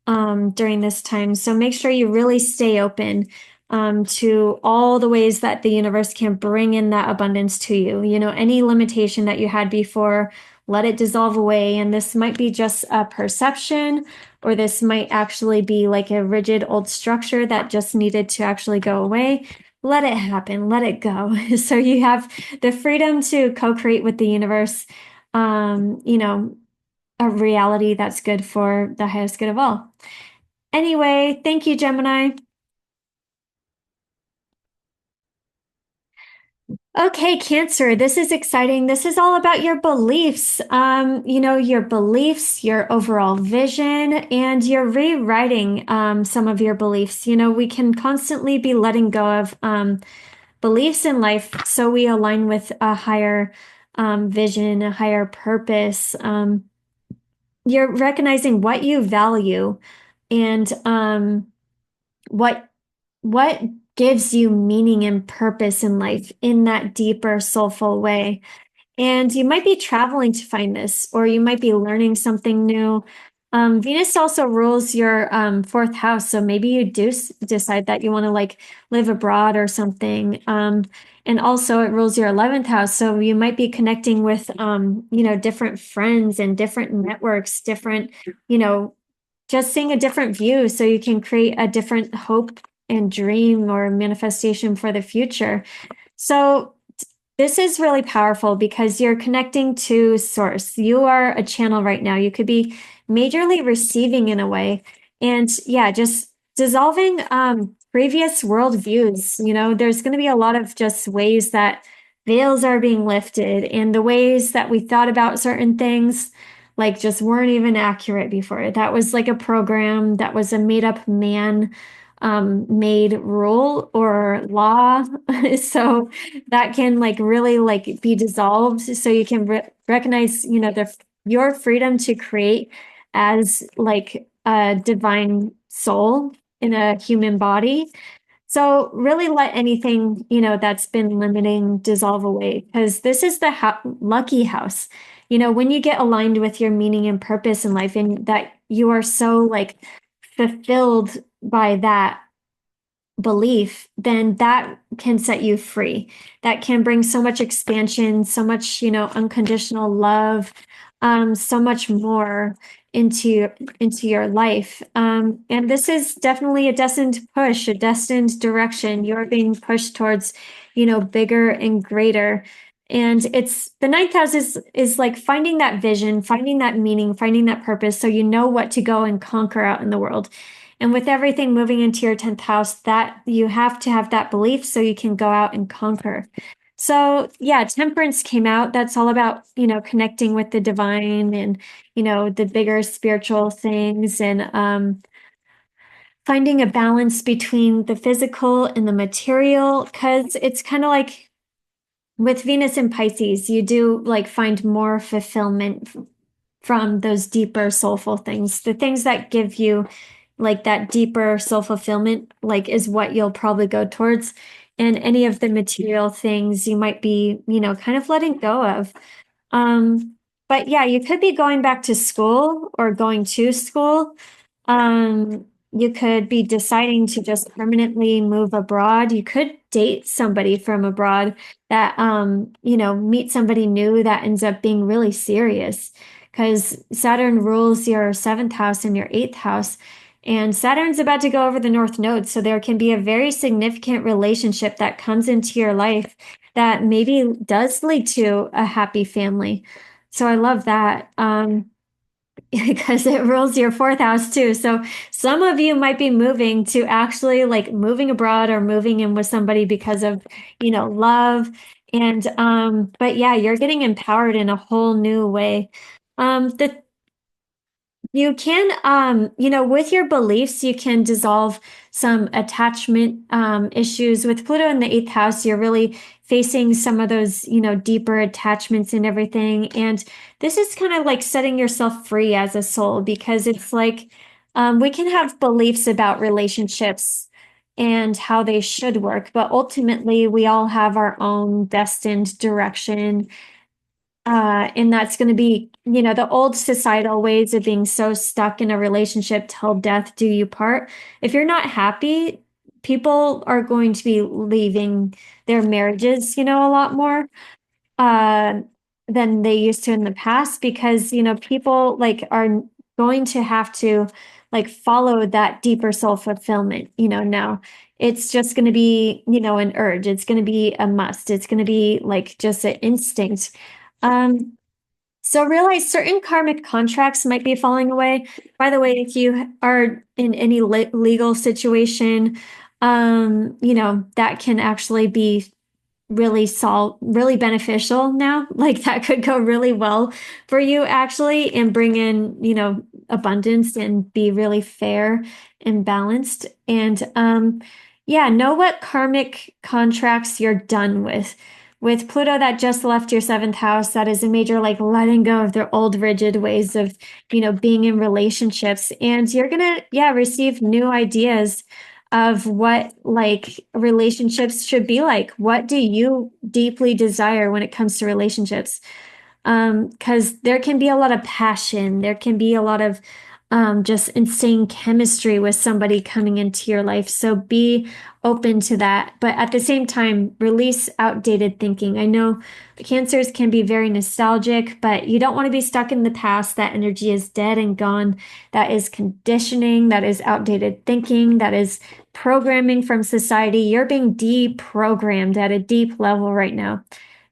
during this time. So make sure you really stay open to all the ways that the universe can bring in that abundance to you. Any limitation that you had before, let it dissolve away. And this might be just a perception, or this might actually be like a rigid old structure that just needed to actually go away. Let it happen, let it go. So you have the freedom to co-create with the universe, a reality that's good for the highest good of all. Anyway, thank you, Gemini. Okay, Cancer, this is exciting. This is all about your beliefs. Your beliefs, your overall vision, and you're rewriting some of your beliefs. We can constantly be letting go of beliefs in life so we align with a higher vision, a higher purpose. You're recognizing what you value and what what gives you meaning and purpose in life in that deeper, soulful way. And you might be traveling to find this, or you might be learning something new. Venus also rules your fourth house, so maybe you do decide that you want to like live abroad or something. And also it rules your 11th house, so you might be connecting with different friends and different networks, different, you know, just seeing a different view, so you can create a different hope and dream or manifestation for the future. So this is really powerful because you're connecting to source. You are a channel right now. You could be majorly receiving in a way. And yeah, just dissolving previous worldviews. There's going to be a lot of just ways that veils are being lifted, and the ways that we thought about certain things like just weren't even accurate before. That was like a program, that was a made up man made rule or law. So that can like really like be dissolved, so you can recognize your freedom to create as like a divine soul in a human body. So really let anything that's been limiting dissolve away, because this is the lucky house. When you get aligned with your meaning and purpose in life, and that you are so like fulfilled by that belief, then that can set you free. That can bring so much expansion, so much, unconditional love, so much more into your life. And this is definitely a destined push, a destined direction. You're being pushed towards, bigger and greater. And it's the ninth house is like finding that vision, finding that meaning, finding that purpose, so you know what to go and conquer out in the world. And with everything moving into your 10th house, that you have to have that belief so you can go out and conquer. So yeah, temperance came out. That's all about, connecting with the divine and, the bigger spiritual things, and finding a balance between the physical and the material. Because it's kind of like with Venus in Pisces, you do like find more fulfillment from those deeper soulful things, the things that give you like that deeper soul fulfillment, like is what you'll probably go towards. And any of the material things you might be, kind of letting go of. Um, but yeah, you could be going back to school or going to school. You could be deciding to just permanently move abroad. You could date somebody from abroad that, meet somebody new that ends up being really serious, because Saturn rules your seventh house and your eighth house. And Saturn's about to go over the North Node. So there can be a very significant relationship that comes into your life that maybe does lead to a happy family. So I love that. Because it rules your fourth house too. So some of you might be moving to actually like moving abroad or moving in with somebody because of, love. And but yeah, you're getting empowered in a whole new way. The You can, with your beliefs, you can dissolve some attachment issues. With Pluto in the eighth house, you're really facing some of those, deeper attachments and everything. And this is kind of like setting yourself free as a soul, because it's like we can have beliefs about relationships and how they should work. But ultimately, we all have our own destined direction. And that's going to be, the old societal ways of being so stuck in a relationship till death do you part. If you're not happy, people are going to be leaving their marriages, a lot more uh, than they used to in the past because, people like are going to have to like follow that deeper soul fulfillment, now. It's just going to be, an urge. It's going to be a must. It's going to be like just an instinct. Um, so realize certain karmic contracts might be falling away. By the way, if you are in any legal situation, that can actually be really beneficial now. Like that could go really well for you actually and bring in, abundance and be really fair and balanced. And yeah, know what karmic contracts you're done with. With Pluto that just left your seventh house, that is a major like letting go of their old rigid ways of, being in relationships. And you're gonna, yeah, receive new ideas of what like relationships should be like. What do you deeply desire when it comes to relationships? Because there can be a lot of passion, there can be a lot of just insane chemistry with somebody coming into your life. So be open to that. But at the same time, release outdated thinking. I know cancers can be very nostalgic, but you don't want to be stuck in the past. That energy is dead and gone. That is conditioning, that is outdated thinking, that is programming from society. You're being deprogrammed at a deep level right now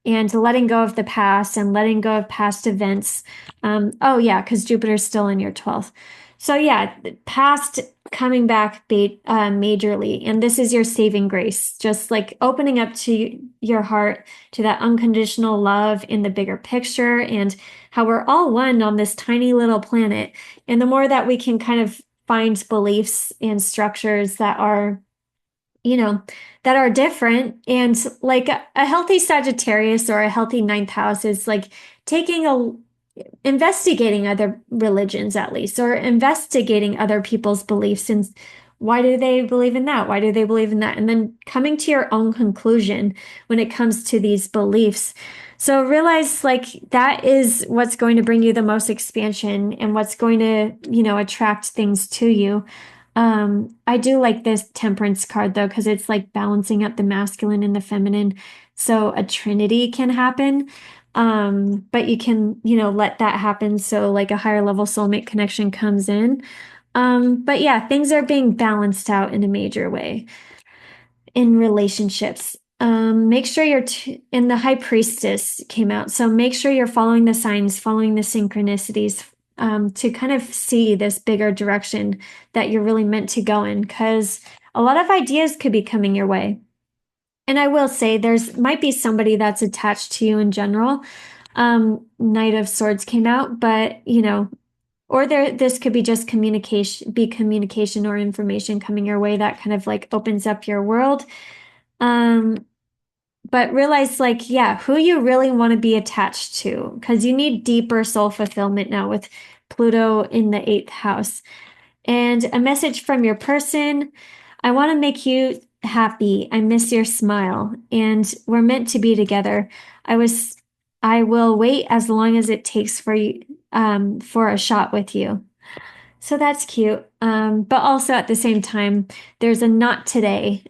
and letting go of the past and letting go of past events. Oh yeah, because Jupiter's still in your 12th. So yeah, past coming back majorly, and this is your saving grace, just like opening up to your heart to that unconditional love in the bigger picture and how we're all one on this tiny little planet. And the more that we can kind of find beliefs and structures that are you know, that are different. And like a healthy Sagittarius or a healthy ninth house is like taking investigating other religions at least, or investigating other people's beliefs and why do they believe in that? Why do they believe in that? And then coming to your own conclusion when it comes to these beliefs. So realize like that is what's going to bring you the most expansion and what's going to, attract things to you. I do like this temperance card though, because it's like balancing up the masculine and the feminine. So a trinity can happen. But you can, let that happen. So like a higher level soulmate connection comes in. But yeah, things are being balanced out in a major way in relationships. Make sure and the high priestess came out. So make sure you're following the signs, following the synchronicities, to kind of see this bigger direction that you're really meant to go in, because a lot of ideas could be coming your way. And I will say there's might be somebody that's attached to you in general. Knight of Swords came out, but or this could be just communication or information coming your way that kind of like opens up your world. Um, but realize like, yeah, who you really want to be attached to, because you need deeper soul fulfillment now with Pluto in the eighth house. And a message from your person: I want to make you happy. I miss your smile, and we're meant to be together. I will wait as long as it takes for you, for a shot with you. So that's cute. But also at the same time, there's a not today.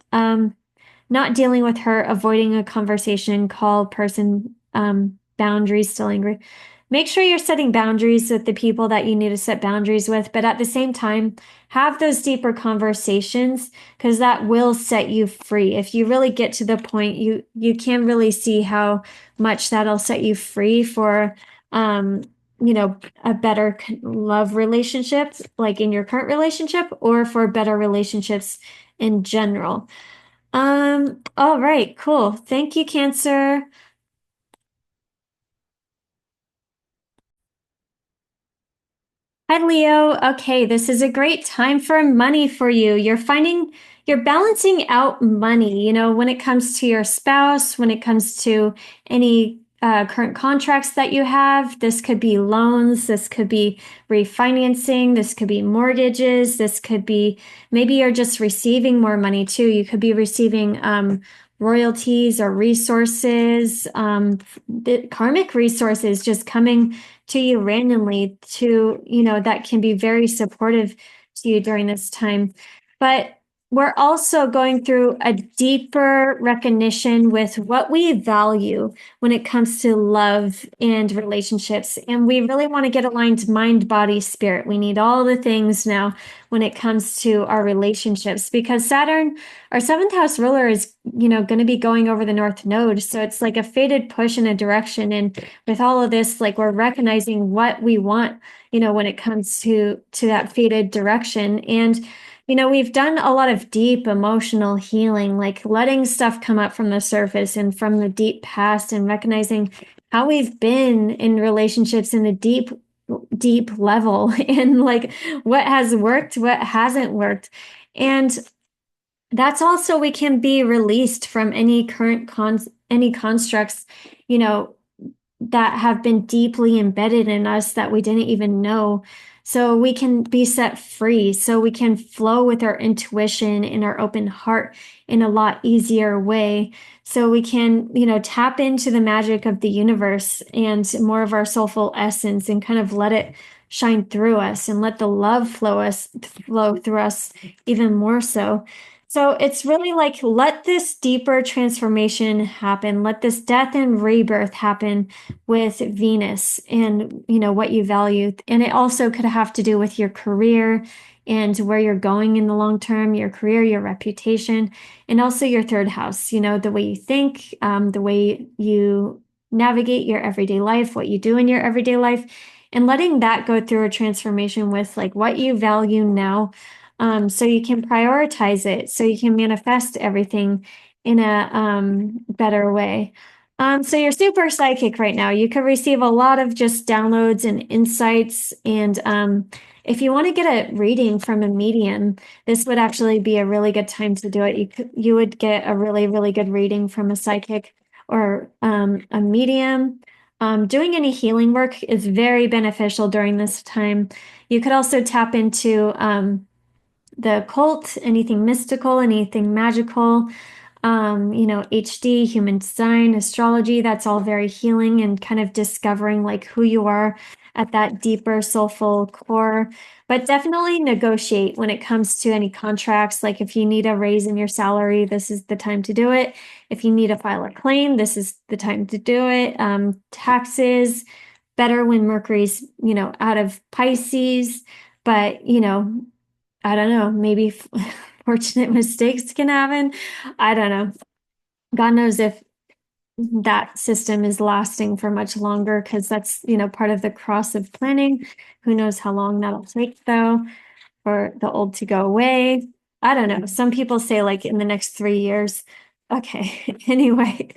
Not dealing with her, avoiding a conversation, call person, boundaries, still angry. Make sure you're setting boundaries with the people that you need to set boundaries with, but at the same time, have those deeper conversations because that will set you free. If you really get to the point, you can really see how much that'll set you free for, a better love relationship, like in your current relationship, or for better relationships in general. All right, cool. Thank you, Cancer. Hi, Leo. Okay, this is a great time for money for you. You're balancing out money, when it comes to your spouse, when it comes to any current contracts that you have. This could be loans. This could be refinancing. This could be mortgages. This could be maybe you're just receiving more money too. You could be receiving royalties or resources, the karmic resources just coming to you randomly to, that can be very supportive to you during this time. But we're also going through a deeper recognition with what we value when it comes to love and relationships. And we really want to get aligned mind, body, spirit. We need all the things now when it comes to our relationships because Saturn, our seventh house ruler, is, going to be going over the North Node. So it's like a fated push in a direction. And with all of this, like we're recognizing what we want, when it comes to that fated direction. And we've done a lot of deep emotional healing, like letting stuff come up from the surface and from the deep past and recognizing how we've been in relationships in a deep, deep level and like what has worked, what hasn't worked. And that's also we can be released from any current any constructs, that have been deeply embedded in us that we didn't even know. So we can be set free. So we can flow with our intuition and our open heart in a lot easier way. So we can, tap into the magic of the universe and more of our soulful essence and kind of let it shine through us and let the love flow through us even more so. So it's really like, let this deeper transformation happen. Let this death and rebirth happen with Venus and, what you value. And it also could have to do with your career and where you're going in the long term, your career, your reputation, and also your third house, the way you think, the way you navigate your everyday life, what you do in your everyday life, and letting that go through a transformation with like what you value now. So you can prioritize it, so you can manifest everything in a better way. So you're super psychic right now. You could receive a lot of just downloads and insights. And if you want to get a reading from a medium, this would actually be a really good time to do it. You would get a really, really good reading from a psychic or a medium. Doing any healing work is very beneficial during this time. You could also tap into the occult, anything mystical, anything magical, HD, human design, astrology, that's all very healing and kind of discovering like who you are at that deeper soulful core. But definitely negotiate when it comes to any contracts. Like if you need a raise in your salary, this is the time to do it. If you need to file a claim, this is the time to do it. Taxes, better when Mercury's, out of Pisces, but, I don't know, maybe fortunate mistakes can happen. I don't know. God knows if that system is lasting for much longer because that's, part of the cross of planning. Who knows how long that'll take though for the old to go away. I don't know. Some people say like in the next 3 years. Okay. Anyway,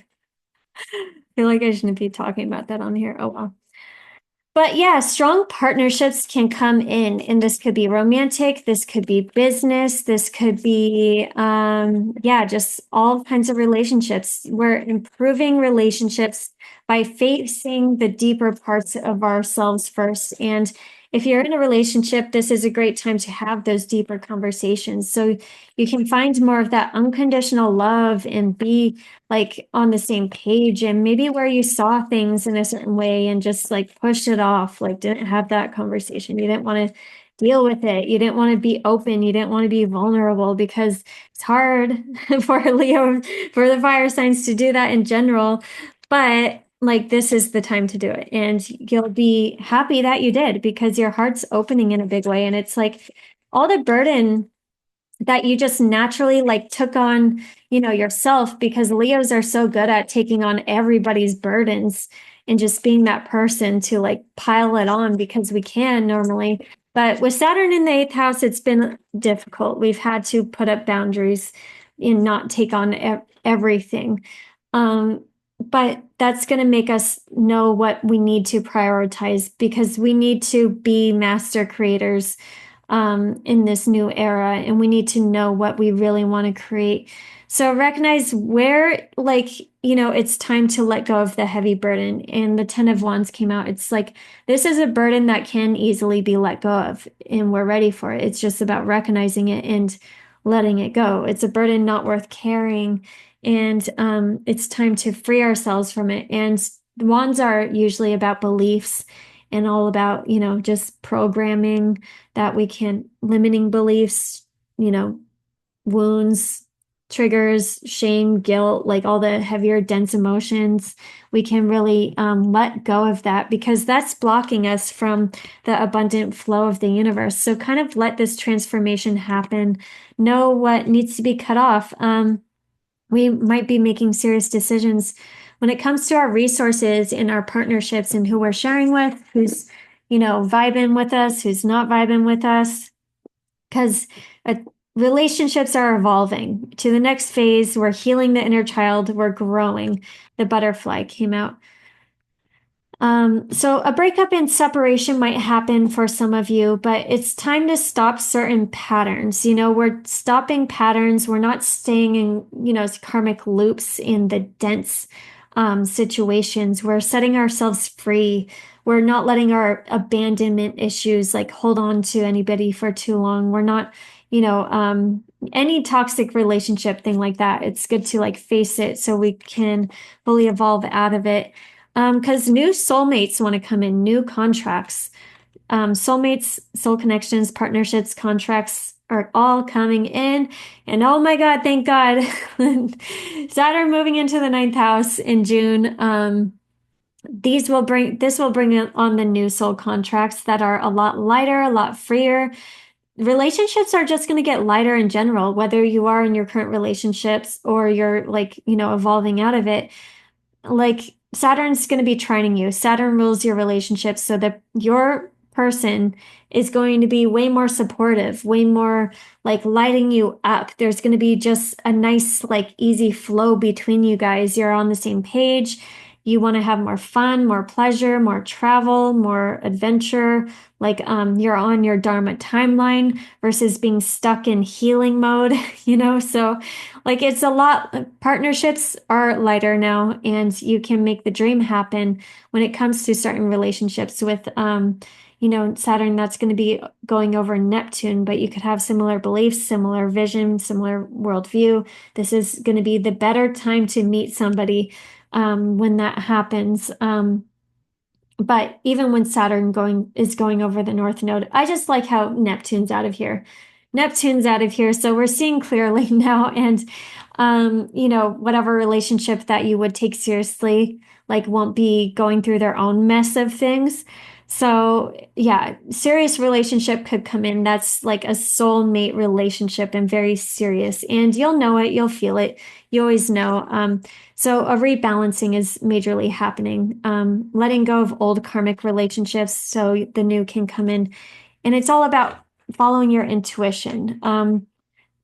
I feel like I shouldn't be talking about that on here. Oh well. But yeah, strong partnerships can come in, and this could be romantic, this could be business, this could be, just all kinds of relationships. We're improving relationships by facing the deeper parts of ourselves first. And if you're in a relationship, this is a great time to have those deeper conversations. So you can find more of that unconditional love and be like on the same page, and maybe where you saw things in a certain way and just like pushed it off, like didn't have that conversation. You didn't want to deal with it. You didn't want to be open. You didn't want to be vulnerable because it's hard for Leo, for the fire signs to do that in general. But like this is the time to do it. And you'll be happy that you did because your heart's opening in a big way. And it's like all the burden that you just naturally like took on, yourself, because Leos are so good at taking on everybody's burdens and just being that person to like pile it on because we can normally. But with Saturn in the eighth house, it's been difficult. We've had to put up boundaries and not take on everything. But that's going to make us know what we need to prioritize because we need to be master creators in this new era, and we need to know what we really want to create. So recognize where, like, it's time to let go of the heavy burden. And the Ten of Wands came out. It's like, this is a burden that can easily be let go of, and we're ready for it. It's just about recognizing it and letting it go. It's a burden not worth carrying. And it's time to free ourselves from it. And wands are usually about beliefs and all about, just programming that we can, limiting beliefs, wounds, triggers, shame, guilt, like all the heavier, dense emotions. We can really let go of that because that's blocking us from the abundant flow of the universe. So kind of let this transformation happen. Know what needs to be cut off. We might be making serious decisions when it comes to our resources and our partnerships and who we're sharing with, who's, vibing with us, who's not vibing with us. Because relationships are evolving to the next phase. We're healing the inner child. We're growing. The butterfly came out. So a breakup and separation might happen for some of you, but it's time to stop certain patterns. We're stopping patterns. We're not staying in, karmic loops in the dense situations. We're setting ourselves free. We're not letting our abandonment issues like hold on to anybody for too long. We're not, any toxic relationship thing like that. It's good to like face it so we can fully evolve out of it. Because new soulmates want to come in, new contracts, soulmates, soul connections, partnerships, contracts are all coming in. And oh my God, thank God. Saturn moving into the ninth house in June. This will bring on the new soul contracts that are a lot lighter, a lot freer. Relationships are just going to get lighter in general, whether you are in your current relationships or you're like, evolving out of it. Like Saturn's going to be trining you. Saturn rules your relationships so that your person is going to be way more supportive, way more like lighting you up. There's going to be just a nice, like easy flow between you guys. You're on the same page. You want to have more fun, more pleasure, more travel, more adventure. Like you're on your Dharma timeline versus being stuck in healing mode, So like it's a lot, partnerships are lighter now, and you can make the dream happen when it comes to certain relationships with Saturn. That's going to be going over Neptune, but you could have similar beliefs, similar vision, similar worldview. This is going to be the better time to meet somebody when that happens. But even when Saturn is going over the North Node, I just like how Neptune's out of here. Neptune's out of here, so we're seeing clearly now. And whatever relationship that you would take seriously, like won't be going through their own mess of things. So yeah, serious relationship could come in. That's like a soulmate relationship and very serious. And you'll know it, you'll feel it. You always know. So a rebalancing is majorly happening. Letting go of old karmic relationships so the new can come in. And it's all about following your intuition.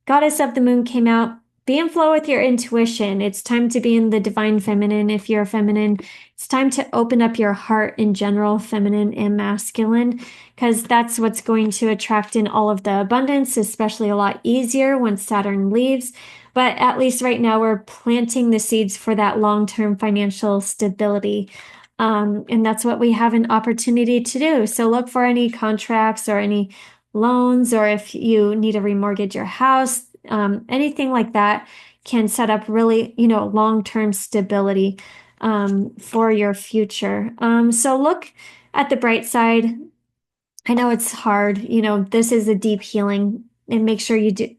Goddess of the Moon came out. Be in flow with your intuition. It's time to be in the divine feminine if you're feminine. It's time to open up your heart in general, feminine and masculine, because that's what's going to attract in all of the abundance, especially a lot easier when Saturn leaves. But at least right now, we're planting the seeds for that long-term financial stability. And that's what we have an opportunity to do. So look for any contracts or any loans, or if you need to remortgage your house, anything like that can set up really, long-term stability for your future. So look at the bright side. I know it's hard, this is a deep healing, and make sure you do,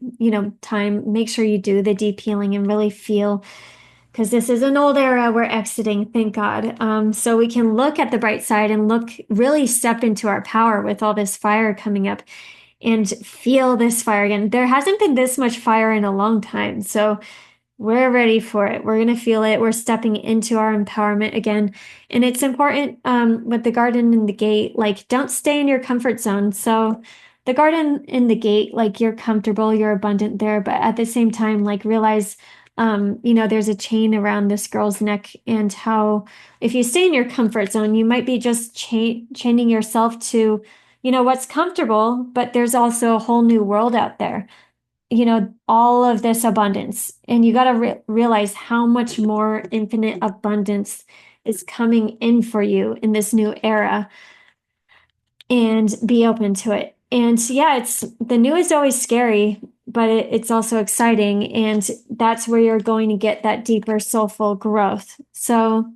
make sure you do the deep healing and really feel, because this is an old era we're exiting, thank God. So we can look at the bright side and really step into our power with all this fire coming up and feel this fire again. There hasn't been this much fire in a long time. So we're ready for it. We're going to feel it. We're stepping into our empowerment again. And it's important with the garden and the gate, like don't stay in your comfort zone. So the garden and the gate, like you're comfortable, you're abundant there, but at the same time, like realize, there's a chain around this girl's neck, and how if you stay in your comfort zone, you might be just chaining yourself to, what's comfortable, but there's also a whole new world out there. all of this abundance. And you got to realize how much more infinite abundance is coming in for you in this new era and be open to it. And yeah, it's the new is always scary, but it's also exciting. And that's where you're going to get that deeper soulful growth. So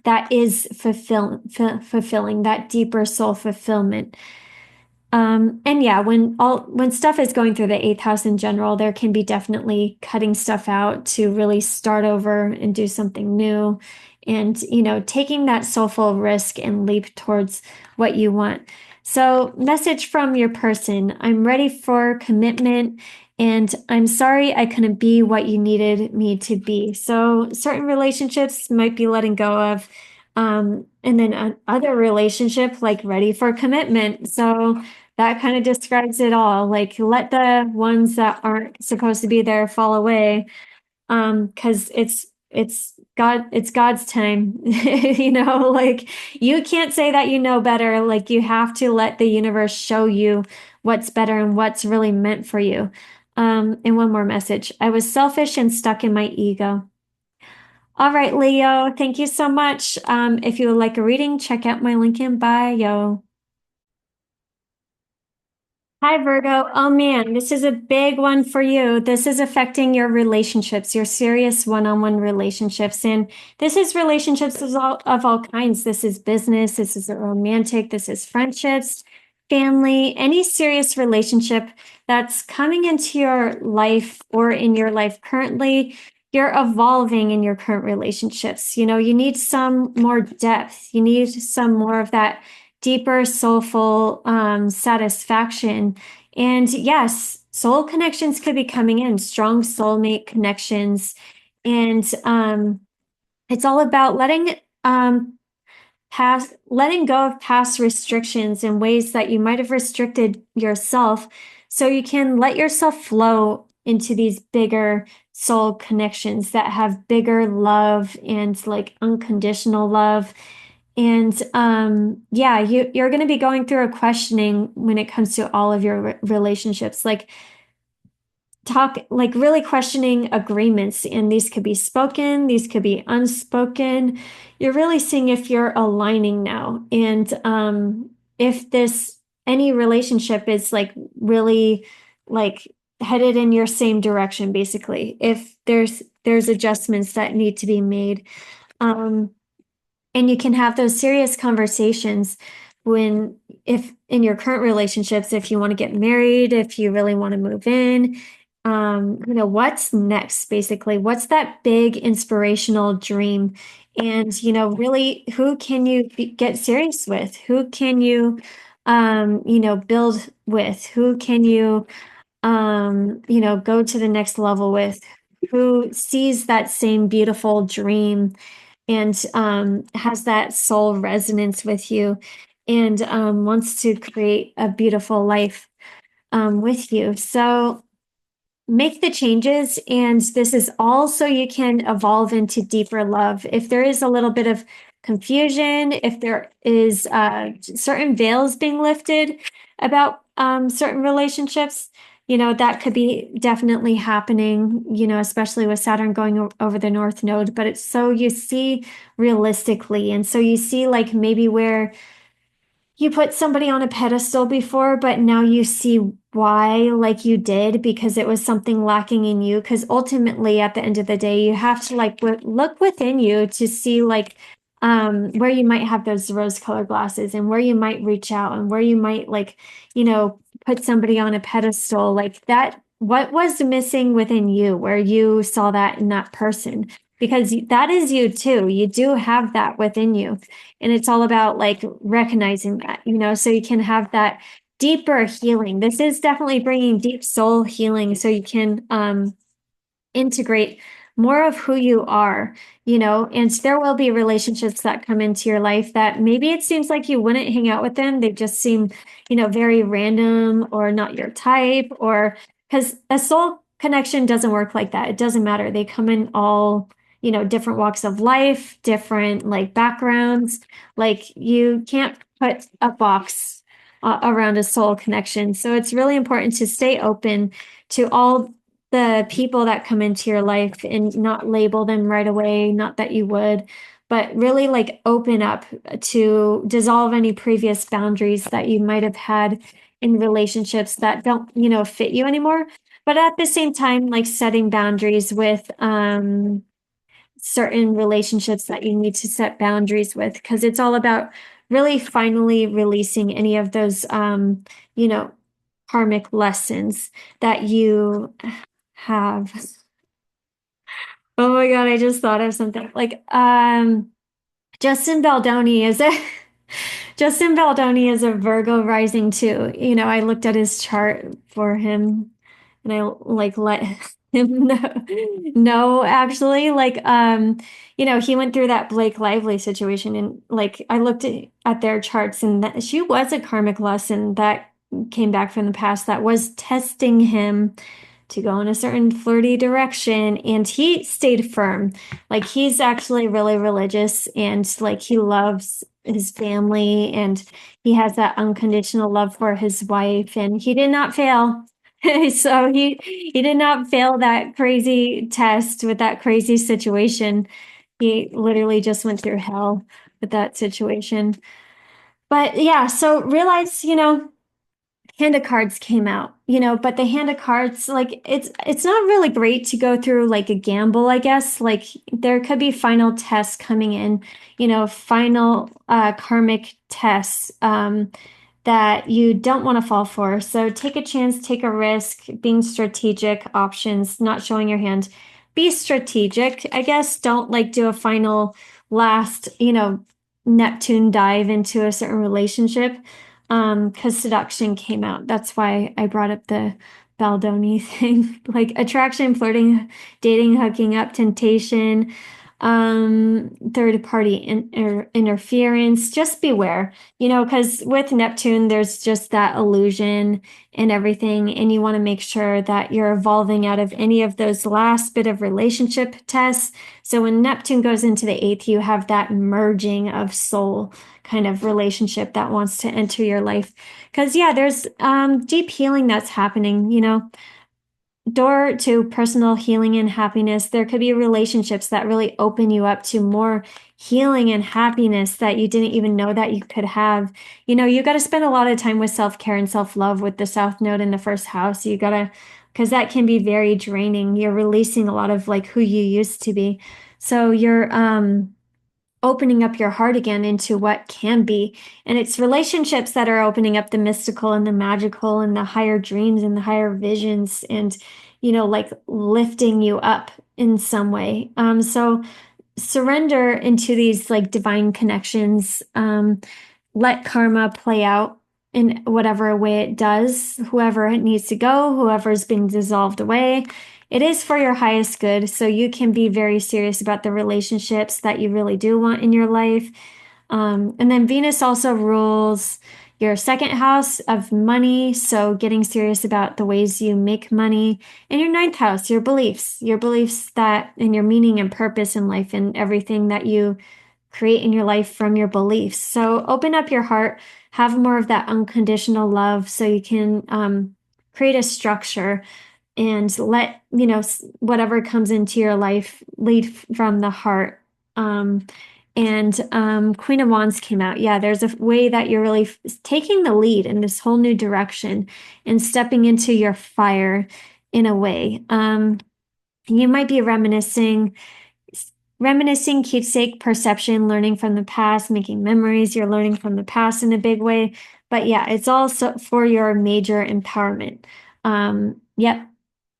that is fulfilling that deeper soul fulfillment. And yeah, when stuff is going through the eighth house in general, there can be definitely cutting stuff out to really start over and do something new. And, taking that soulful risk and leap towards what you want. So, message from your person: I'm ready for commitment, and I'm sorry I couldn't be what you needed me to be. So, certain relationships might be letting go of. And then other relationship, like ready for commitment. So, that kind of describes it all. Like, let the ones that aren't supposed to be there fall away. Because it's God's time. Like, you can't say that you know better. Like, you have to let the universe show you what's better and what's really meant for you. And one more message: I was selfish and stuck in my ego. All right, Leo, thank you so much. If you would like a reading, check out my link in bio. Hi, Virgo. Oh man, this is a big one for you. This is affecting your relationships, your serious one-on-one relationships. And this is relationships of all kinds. This is business, this is romantic, this is friendships, family, any serious relationship that's coming into your life or in your life currently. You're evolving in your current relationships. You need some more depth. You need some more of that deeper soulful satisfaction. And yes, soul connections could be coming in, strong soulmate connections. And it's all about letting go of past restrictions and ways that you might have restricted yourself, so you can let yourself flow into these bigger soul connections that have bigger love and like unconditional love. And yeah, you're going to be going through a questioning when it comes to all of your relationships. Like really questioning agreements, and these could be spoken, these could be unspoken. You're really seeing if you're aligning now, and if this any relationship is like really like headed in your same direction, basically. If there's adjustments that need to be made. Um, and you can have those serious conversations if in your current relationships, if you want to get married, if you really want to move in, what's next, basically, what's that big inspirational dream? And, really, who can you get serious with? Who can you, build with? Who can you, go to the next level with? Who sees that same beautiful dream and has that soul resonance with you, and wants to create a beautiful life with you. So make the changes, and this is all so you can evolve into deeper love. If there is a little bit of confusion, if there is certain veils being lifted about certain relationships, that could be definitely happening, especially with Saturn going over the North Node. But it's so you see realistically, and so you see like maybe where you put somebody on a pedestal before, but now you see why, like you did, because it was something lacking in you. Because ultimately, at the end of the day, you have to like look within you to see like where you might have those rose-colored glasses, and where you might reach out, and where you might like, put somebody on a pedestal like that. What was missing within you where you saw that in that person? Because that is you too. You do have that within you. And it's all about like recognizing that, so you can have that deeper healing. This is definitely bringing deep soul healing, so you can integrate more of who you are, and there will be relationships that come into your life that maybe it seems like you wouldn't hang out with them. They just seem, very random or not your type, or because a soul connection doesn't work like that. It doesn't matter. They come in all, different walks of life, different like backgrounds. Like you can't put a box around a soul connection. So it's really important to stay open to all the people that come into your life and not label them right away. Not that you would, but really like open up to dissolve any previous boundaries that you might have had in relationships that don't, fit you anymore. But at the same time, like setting boundaries with certain relationships that you need to set boundaries with, because it's all about really finally releasing any of those you know karmic lessons that you have. Oh my God, I just thought of something. Like Justin Baldoni is a Justin Baldoni is a Virgo rising too. I looked at his chart for him and I like let him know. No, actually, like he went through that Blake Lively situation and like I looked at their charts and that she was a karmic lesson that came back from the past that was testing him to go in a certain flirty direction, and he stayed firm. Like he's actually really religious and like he loves his family and he has that unconditional love for his wife, and he did not fail. So he did not fail that crazy test with that crazy situation. He literally just went through hell with that situation. But yeah, so realize, hand of cards came out, but the hand of cards, like it's not really great to go through like a gamble, I guess. Like there could be final tests coming in, final karmic tests that you don't want to fall for. So take a chance, take a risk, being strategic, options, not showing your hand. Be strategic, I guess. Don't like do a final last, Neptune dive into a certain relationship. Because seduction came out. That's why I brought up the Baldoni thing. Like attraction, flirting, dating, hooking up, temptation, third party interference. Just beware, because with Neptune, there's just that illusion and everything. And you want to make sure that you're evolving out of any of those last bit of relationship tests. So when Neptune goes into the eighth, you have that merging of soul kind of relationship that wants to enter your life. Because, yeah, there's deep healing that's happening, door to personal healing and happiness. There could be relationships that really open you up to more healing and happiness that you didn't even know that you could have. You got to spend a lot of time with self-care and self-love with the South Node in the first house. You got to, because that can be very draining. You're releasing a lot of like who you used to be. So you're opening up your heart again into what can be. And it's relationships that are opening up the mystical and the magical and the higher dreams and the higher visions and, like lifting you up in some way. So surrender into these like divine connections. Let karma play out in whatever way it does, whoever it needs to go, whoever's being dissolved away. It is for your highest good, so you can be very serious about the relationships that you really do want in your life. And then Venus also rules your second house of money, so getting serious about the ways you make money. And your ninth house, your beliefs that and your meaning and purpose in life and everything that you create in your life from your beliefs. So open up your heart, have more of that unconditional love so you can create a structure and let, whatever comes into your life lead from the heart. And Queen of Wands came out. Yeah, there's a way that you're really taking the lead in this whole new direction and stepping into your fire in a way. You might be reminiscing, keepsake, perception, learning from the past, making memories. You're learning from the past in a big way. But yeah, it's also for your major empowerment. Yep.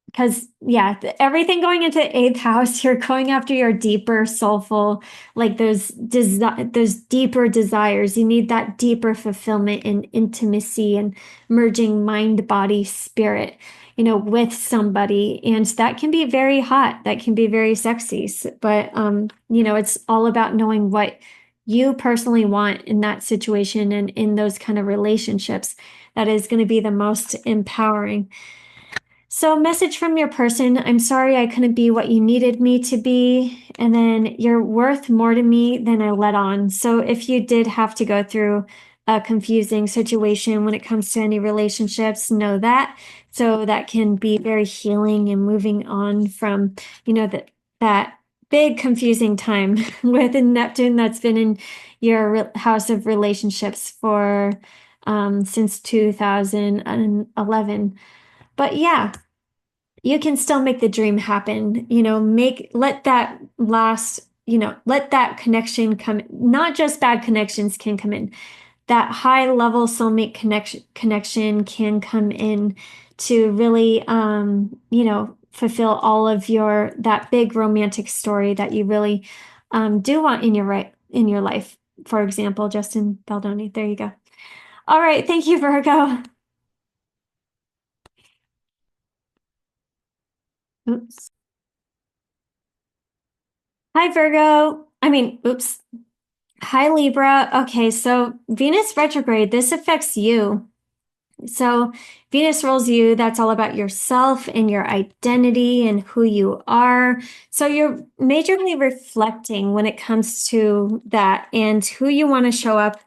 Because yeah, everything going into the eighth house, you're going after your deeper, soulful, like those deeper desires. You need that deeper fulfillment and intimacy and merging mind, body, spirit, with somebody, and that can be very hot. That can be very sexy. But it's all about knowing what you personally want in that situation and in those kind of relationships. That is going to be the most empowering. So, message from your person: I'm sorry I couldn't be what you needed me to be. And then you're worth more to me than I let on. So, if you did have to go through a confusing situation when it comes to any relationships, know that. So that can be very healing and moving on from, that big confusing time with Neptune that's been in your house of relationships for since 2011. But yeah, you can still make the dream happen. Let that last, let that connection come. Not just bad connections can come in. That high level soulmate connection can come in to really, fulfill all of that big romantic story that you really do want in your life. For example, Justin Baldoni. There you go. All right. Thank you, Virgo. Oops. Hi, Virgo. Oops. Hi, Libra. Okay, so Venus retrograde, this affects you. So Venus rules you, that's all about yourself and your identity and who you are. So you're majorly reflecting when it comes to that and who you want to show up,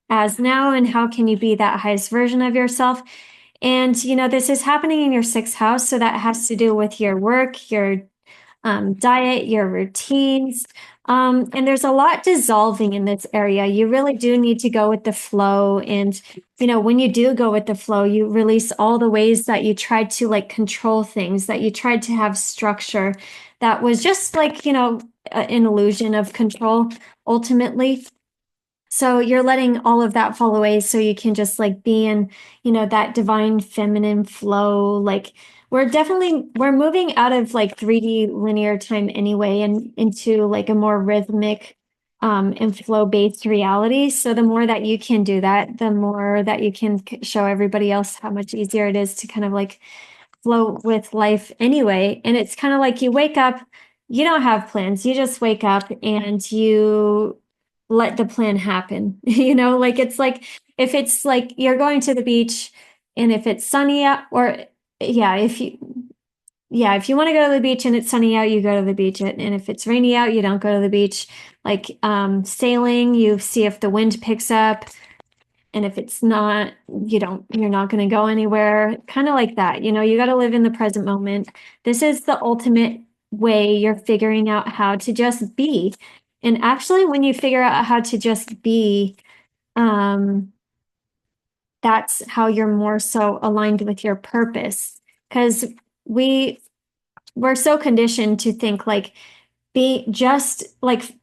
as now, and how can you be that highest version of yourself. And, this is happening in your sixth house. So that has to do with your work, your diet, your routines. And there's a lot dissolving in this area. You really do need to go with the flow. And, when you do go with the flow, you release all the ways that you tried to like control things, that you tried to have structure that was just like, an illusion of control ultimately. So you're letting all of that fall away so you can just like be in, that divine feminine flow. Like we're moving out of like 3D linear time anyway and into like a more rhythmic and flow-based reality. So the more that you can do that, the more that you can show everybody else how much easier it is to kind of like flow with life anyway. And it's kind of like you wake up, you don't have plans. You just wake up and you let the plan happen. Like it's like if it's like you're going to the beach and if it's sunny out or yeah, if you want to go to the beach and it's sunny out, you go to the beach. And if it's rainy out, you don't go to the beach. Like sailing, you see if the wind picks up. And if it's not, you're not going to go anywhere. Kind of like that. You got to live in the present moment. This is the ultimate way you're figuring out how to just be. And actually, when you figure out how to just be, that's how you're more so aligned with your purpose. Because we're so conditioned to think like be just like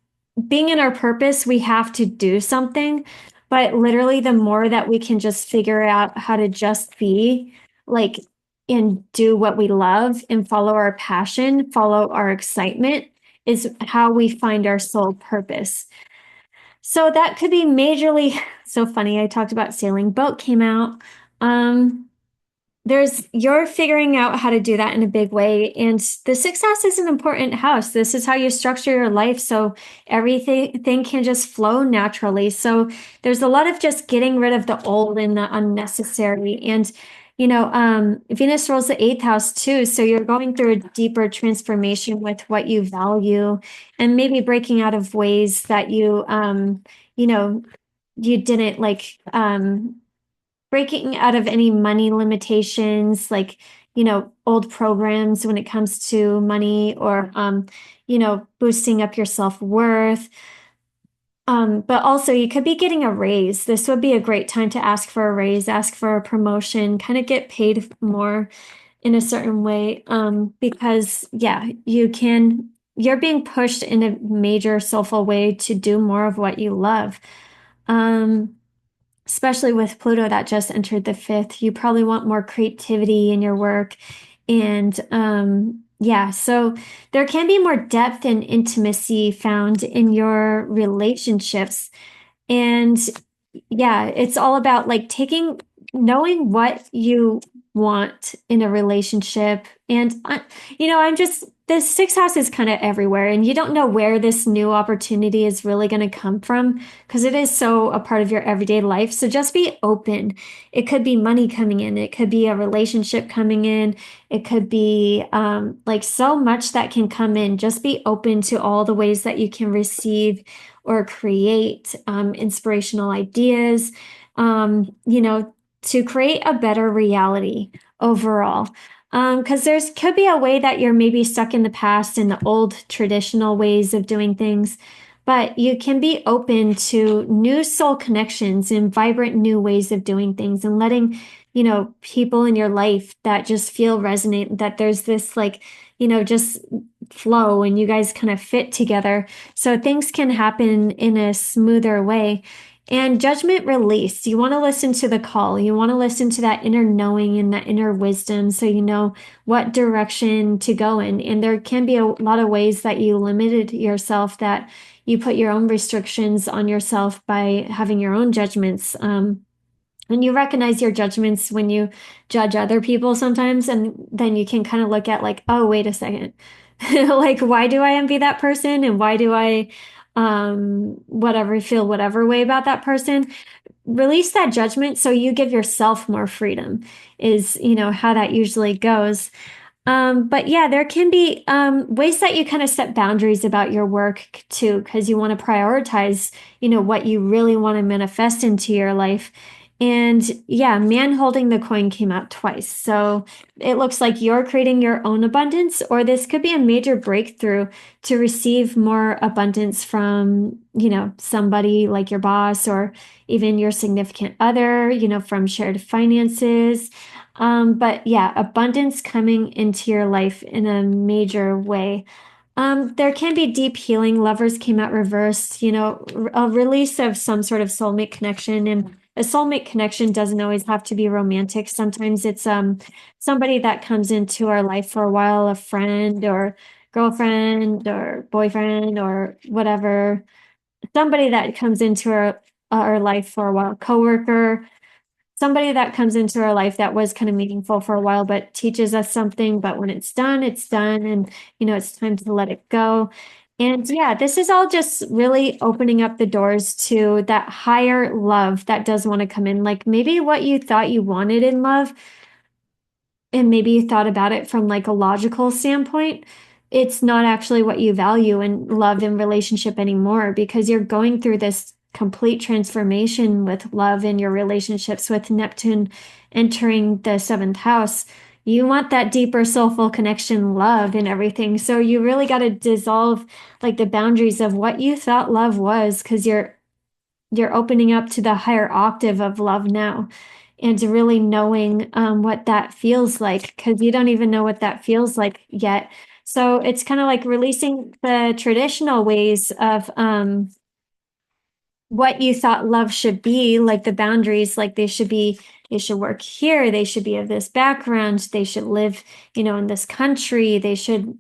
being in our purpose, we have to do something. But literally, the more that we can just figure out how to just be like and do what we love and follow our passion, follow our excitement is how we find our soul purpose. So that could be majorly so funny. I talked about sailing, boat came out. You're figuring out how to do that in a big way. And the sixth house is an important house. This is how you structure your life. So everything can just flow naturally. So there's a lot of just getting rid of the old and the unnecessary. And, Venus rules the eighth house too. So you're going through a deeper transformation with what you value and maybe breaking out of ways that you didn't like, breaking out of any money limitations, like, old programs when it comes to money or, boosting up your self-worth. But also you could be getting a raise. This would be a great time to ask for a raise, ask for a promotion, kind of get paid more in a certain way. Because yeah, you're being pushed in a major soulful way to do more of what you love. Especially with Pluto that just entered the fifth, you probably want more creativity in your work. And yeah, so there can be more depth and intimacy found in your relationships. And yeah, it's all about like knowing what you want in a relationship. And, the sixth house is kind of everywhere, and you don't know where this new opportunity is really going to come from because it is so a part of your everyday life. So just be open. It could be money coming in, it could be a relationship coming in, it could be like so much that can come in. Just be open to all the ways that you can receive or create inspirational ideas, you know, to create a better reality overall. Because there's could be a way that you're maybe stuck in the past in the old traditional ways of doing things, but you can be open to new soul connections and vibrant new ways of doing things and letting, people in your life that just feel resonate, that there's this like, just flow and you guys kind of fit together. So things can happen in a smoother way. And judgment release. You want to listen to the call. You want to listen to that inner knowing and that inner wisdom so you know what direction to go in. And there can be a lot of ways that you limited yourself, that you put your own restrictions on yourself by having your own judgments. And you recognize your judgments when you judge other people sometimes, and then you can kind of look at like, oh, wait a second. Like, why do I envy that person? And why do I whatever feel whatever way about that person? Release that judgment so you give yourself more freedom is, how that usually goes. But yeah, there can be ways that you kind of set boundaries about your work too, because you want to prioritize, what you really want to manifest into your life. And yeah, man holding the coin came out twice. So it looks like you're creating your own abundance, or this could be a major breakthrough to receive more abundance from, somebody like your boss or even your significant other, from shared finances. But yeah, abundance coming into your life in a major way. There can be deep healing. Lovers came out reversed, a release of some sort of soulmate connection. And a soulmate connection doesn't always have to be romantic. Sometimes it's somebody that comes into our life for a while, a friend or girlfriend or boyfriend or whatever. Somebody that comes into our life for a while, coworker, somebody that comes into our life that was kind of meaningful for a while, but teaches us something. But when it's done, it's done. And, it's time to let it go. And yeah, this is all just really opening up the doors to that higher love that does want to come in. Like maybe what you thought you wanted in love, and maybe you thought about it from like a logical standpoint, it's not actually what you value in love and relationship anymore, because you're going through this complete transformation with love in your relationships, with Neptune entering the seventh house. You want that deeper soulful connection, love and everything. So you really got to dissolve like the boundaries of what you thought love was, because you're opening up to the higher octave of love now, and to really knowing what that feels like, because you don't even know what that feels like yet. So it's kind of like releasing the traditional ways of what you thought love should be, like the boundaries, like they should work here, they should be of this background, they should live, in this country, they should,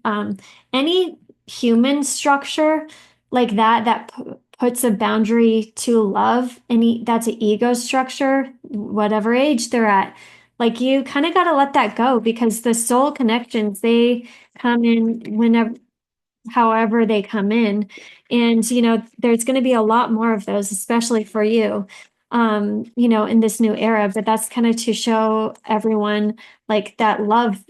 any human structure like that puts a boundary to love, any that's an ego structure, whatever age they're at. Like you kind of got to let that go, because the soul connections, they come in whenever, however they come in. And, there's going to be a lot more of those, especially for you, in this new era. But that's kind of to show everyone like that love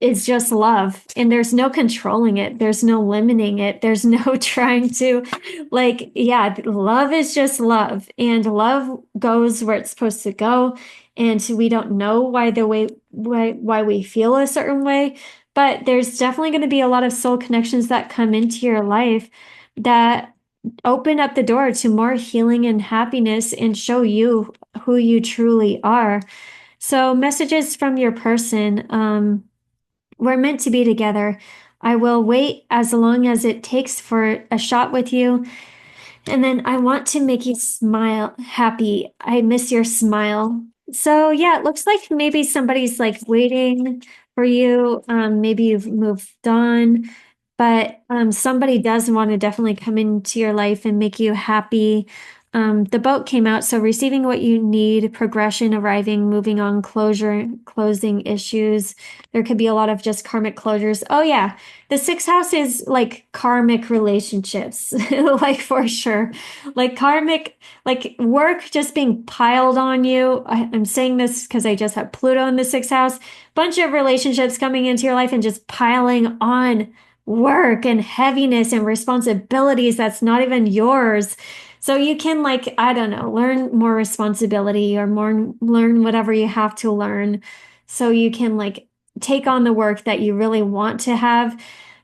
is just love, and there's no controlling it. There's no limiting it. There's no trying to like, yeah, love is just love, and love goes where it's supposed to go. And we don't know why we feel a certain way, but there's definitely going to be a lot of soul connections that come into your life that open up the door to more healing and happiness and show you who you truly are. So messages from your person, we're meant to be together. I will wait as long as it takes for a shot with you. And then I want to make you smile happy. I miss your smile. So yeah, it looks like maybe somebody's like waiting for you. Maybe you've moved on, but somebody does want to definitely come into your life and make you happy. The boat came out, so receiving what you need, progression, arriving, moving on, closure, closing issues. There could be a lot of just karmic closures. Oh yeah, the sixth house is like karmic relationships, like for sure. Like karmic, like work just being piled on you. I'm saying this because I just have Pluto in the sixth house. Bunch of relationships coming into your life and just piling on work and heaviness and responsibilities that's not even yours. So you can, like, I don't know, learn more responsibility or more learn whatever you have to learn so you can like take on the work that you really want to have,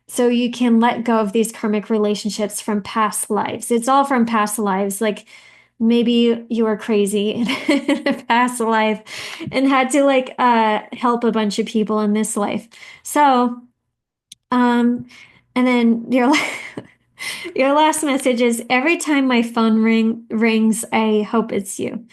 so you can let go of these karmic relationships from past lives. It's all from past lives. Like maybe you were crazy in a past life and had to like help a bunch of people in this life. So, um, and then your your last message is every time my phone rings, I hope it's you.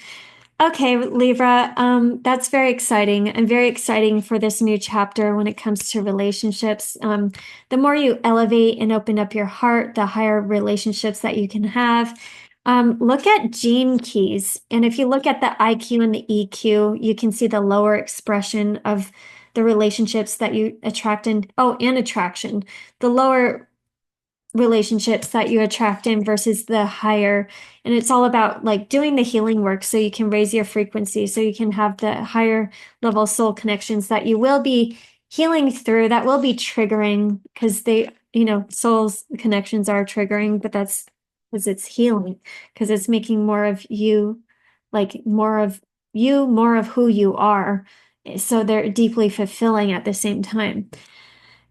Okay, Libra, that's very exciting and very exciting for this new chapter when it comes to relationships. The more you elevate and open up your heart, the higher relationships that you can have. Look at gene keys. And if you look at the IQ and the EQ, you can see the lower expression of the relationships that you attract and attraction. The lower relationships that you attract in versus the higher. And it's all about like doing the healing work so you can raise your frequency, so you can have the higher level soul connections that you will be healing through, that will be triggering because they, soul's connections are triggering, but that's because it's healing, because it's making more of you, like more of you, more of who you are. So they're deeply fulfilling at the same time.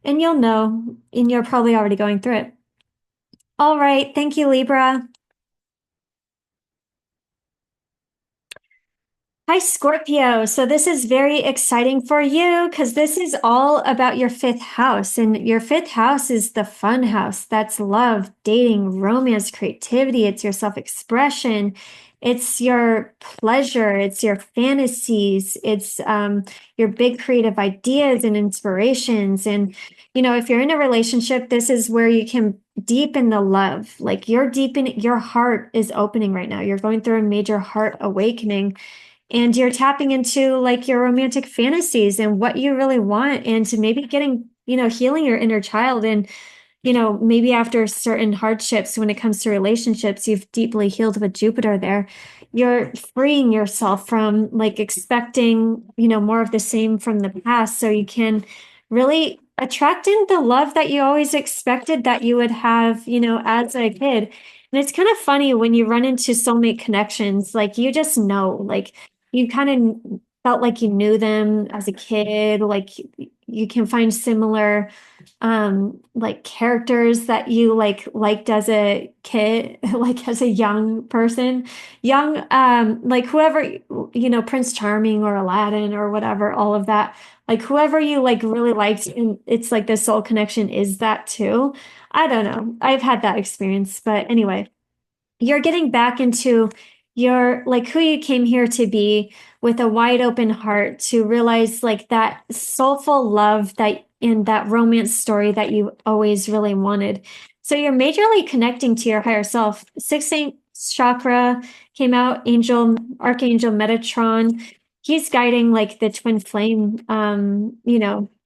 And you'll know, and you're probably already going through it. All right. Thank you, Libra. Hi, Scorpio. So this is very exciting for you because this is all about your fifth house. And your fifth house is the fun house. That's love, dating, romance, creativity. It's your self-expression. It's your pleasure. It's your fantasies. It's your big creative ideas and inspirations. And, if you're in a relationship, this is where you can deepen the love. Like your heart is opening right now. You're going through a major heart awakening, and you're tapping into like your romantic fantasies and what you really want, and to maybe getting, healing your inner child. And, maybe after certain hardships when it comes to relationships, you've deeply healed with Jupiter there. You're freeing yourself from like expecting, more of the same from the past. So you can really attract in the love that you always expected that you would have, as a kid. And it's kind of funny when you run into soulmate connections, like you just know, like you kind of felt like you knew them as a kid, like you can find similar like characters that you liked as a kid, like as a young person, young like whoever, Prince Charming or Aladdin or whatever, all of that, like whoever you like really liked, and it's like the soul connection is that too. I don't know, I've had that experience, but anyway, you're getting back into your like who you came here to be, with a wide open heart, to realize like that soulful love that in that romance story that you always really wanted. So you're majorly connecting to your higher self. 16th chakra came out, Archangel Metatron. He's guiding like the twin flame,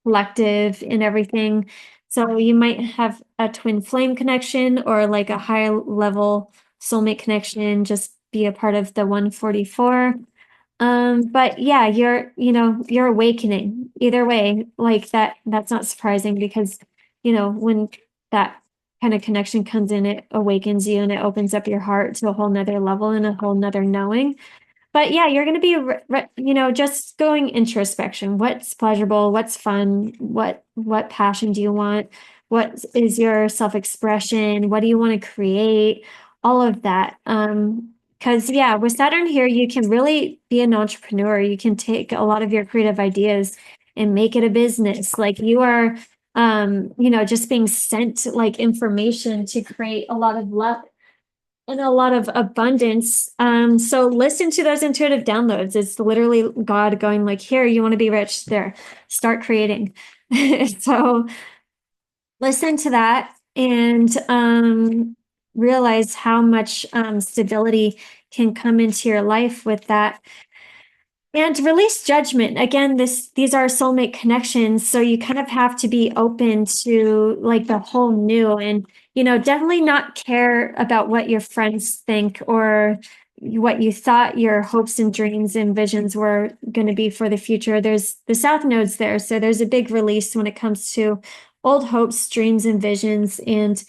collective and everything. So you might have a twin flame connection or like a higher level soulmate connection, just be a part of the 144. But yeah, you're awakening either way. Like that's not surprising because, when that kind of connection comes in, it awakens you and it opens up your heart to a whole nother level and a whole nother knowing. But yeah, you're going to be, just going introspection. What's pleasurable? What's fun? What passion do you want? What is your self-expression? What do you want to create? All of that. Because yeah, with Saturn here, you can really be an entrepreneur. You can take a lot of your creative ideas and make it a business. Like you are, just being sent like information to create a lot of love and a lot of abundance. So listen to those intuitive downloads. It's literally God going like, here, you want to be rich? There, start creating. So listen to that and realize how much stability can come into your life with that. And release judgment. Again, these are soulmate connections, so you kind of have to be open to like the whole new, and definitely not care about what your friends think or what you thought your hopes and dreams and visions were going to be for the future. There's the South Node's there, so there's a big release when it comes to old hopes, dreams, and visions, and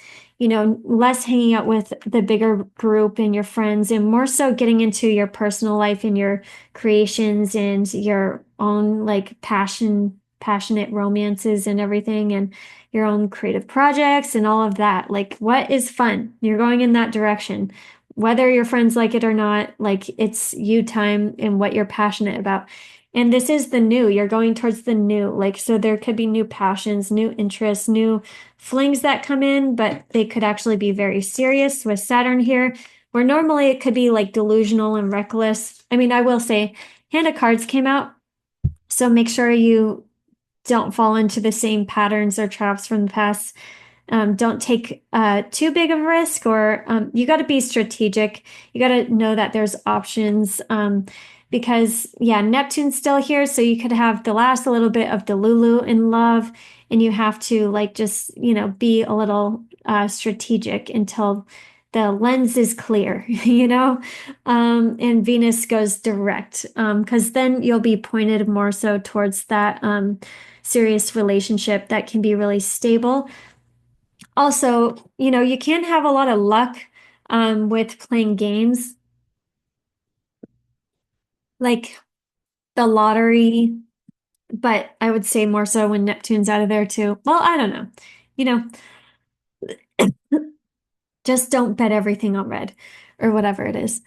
less hanging out with the bigger group and your friends, and more so getting into your personal life and your creations and your own like passionate romances and everything, and your own creative projects and all of that. Like, what is fun? You're going in that direction. Whether your friends like it or not, like it's you time and what you're passionate about. And this is the new. You're going towards the new. Like, so there could be new passions, new interests, new flings that come in, but they could actually be very serious with Saturn here, where normally it could be like delusional and reckless. I mean, I will say, Hand of Cards came out, so make sure you don't fall into the same patterns or traps from the past. Don't take too big of a risk, or you got to be strategic. You got to know that there's options, because, yeah, Neptune's still here. So you could have the last little bit of Delulu in love, and you have to like just, be a little strategic until the lens is clear, and Venus goes direct, because then you'll be pointed more so towards that serious relationship that can be really stable. Also, you can have a lot of luck with playing games like the lottery, but I would say more so when Neptune's out of there too. Well, I don't know. You know, just don't bet everything on red or whatever it is.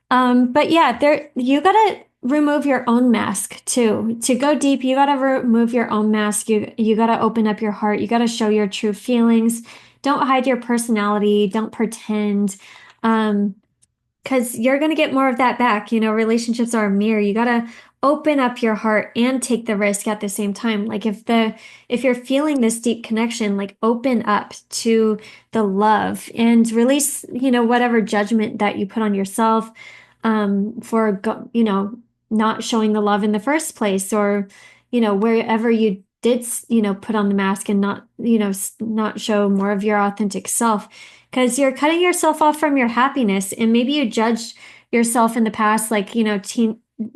But yeah, there you gotta remove your own mask too. To go deep, you gotta remove your own mask. You gotta open up your heart. You gotta show your true feelings. Don't hide your personality. Don't pretend. Um, because you're going to get more of that back. Relationships are a mirror. You got to open up your heart and take the risk at the same time. Like if you're feeling this deep connection, like open up to the love and release, whatever judgment that you put on yourself for not showing the love in the first place, or wherever you did put on the mask and not not show more of your authentic self, because you're cutting yourself off from your happiness. And maybe you judged yourself in the past, like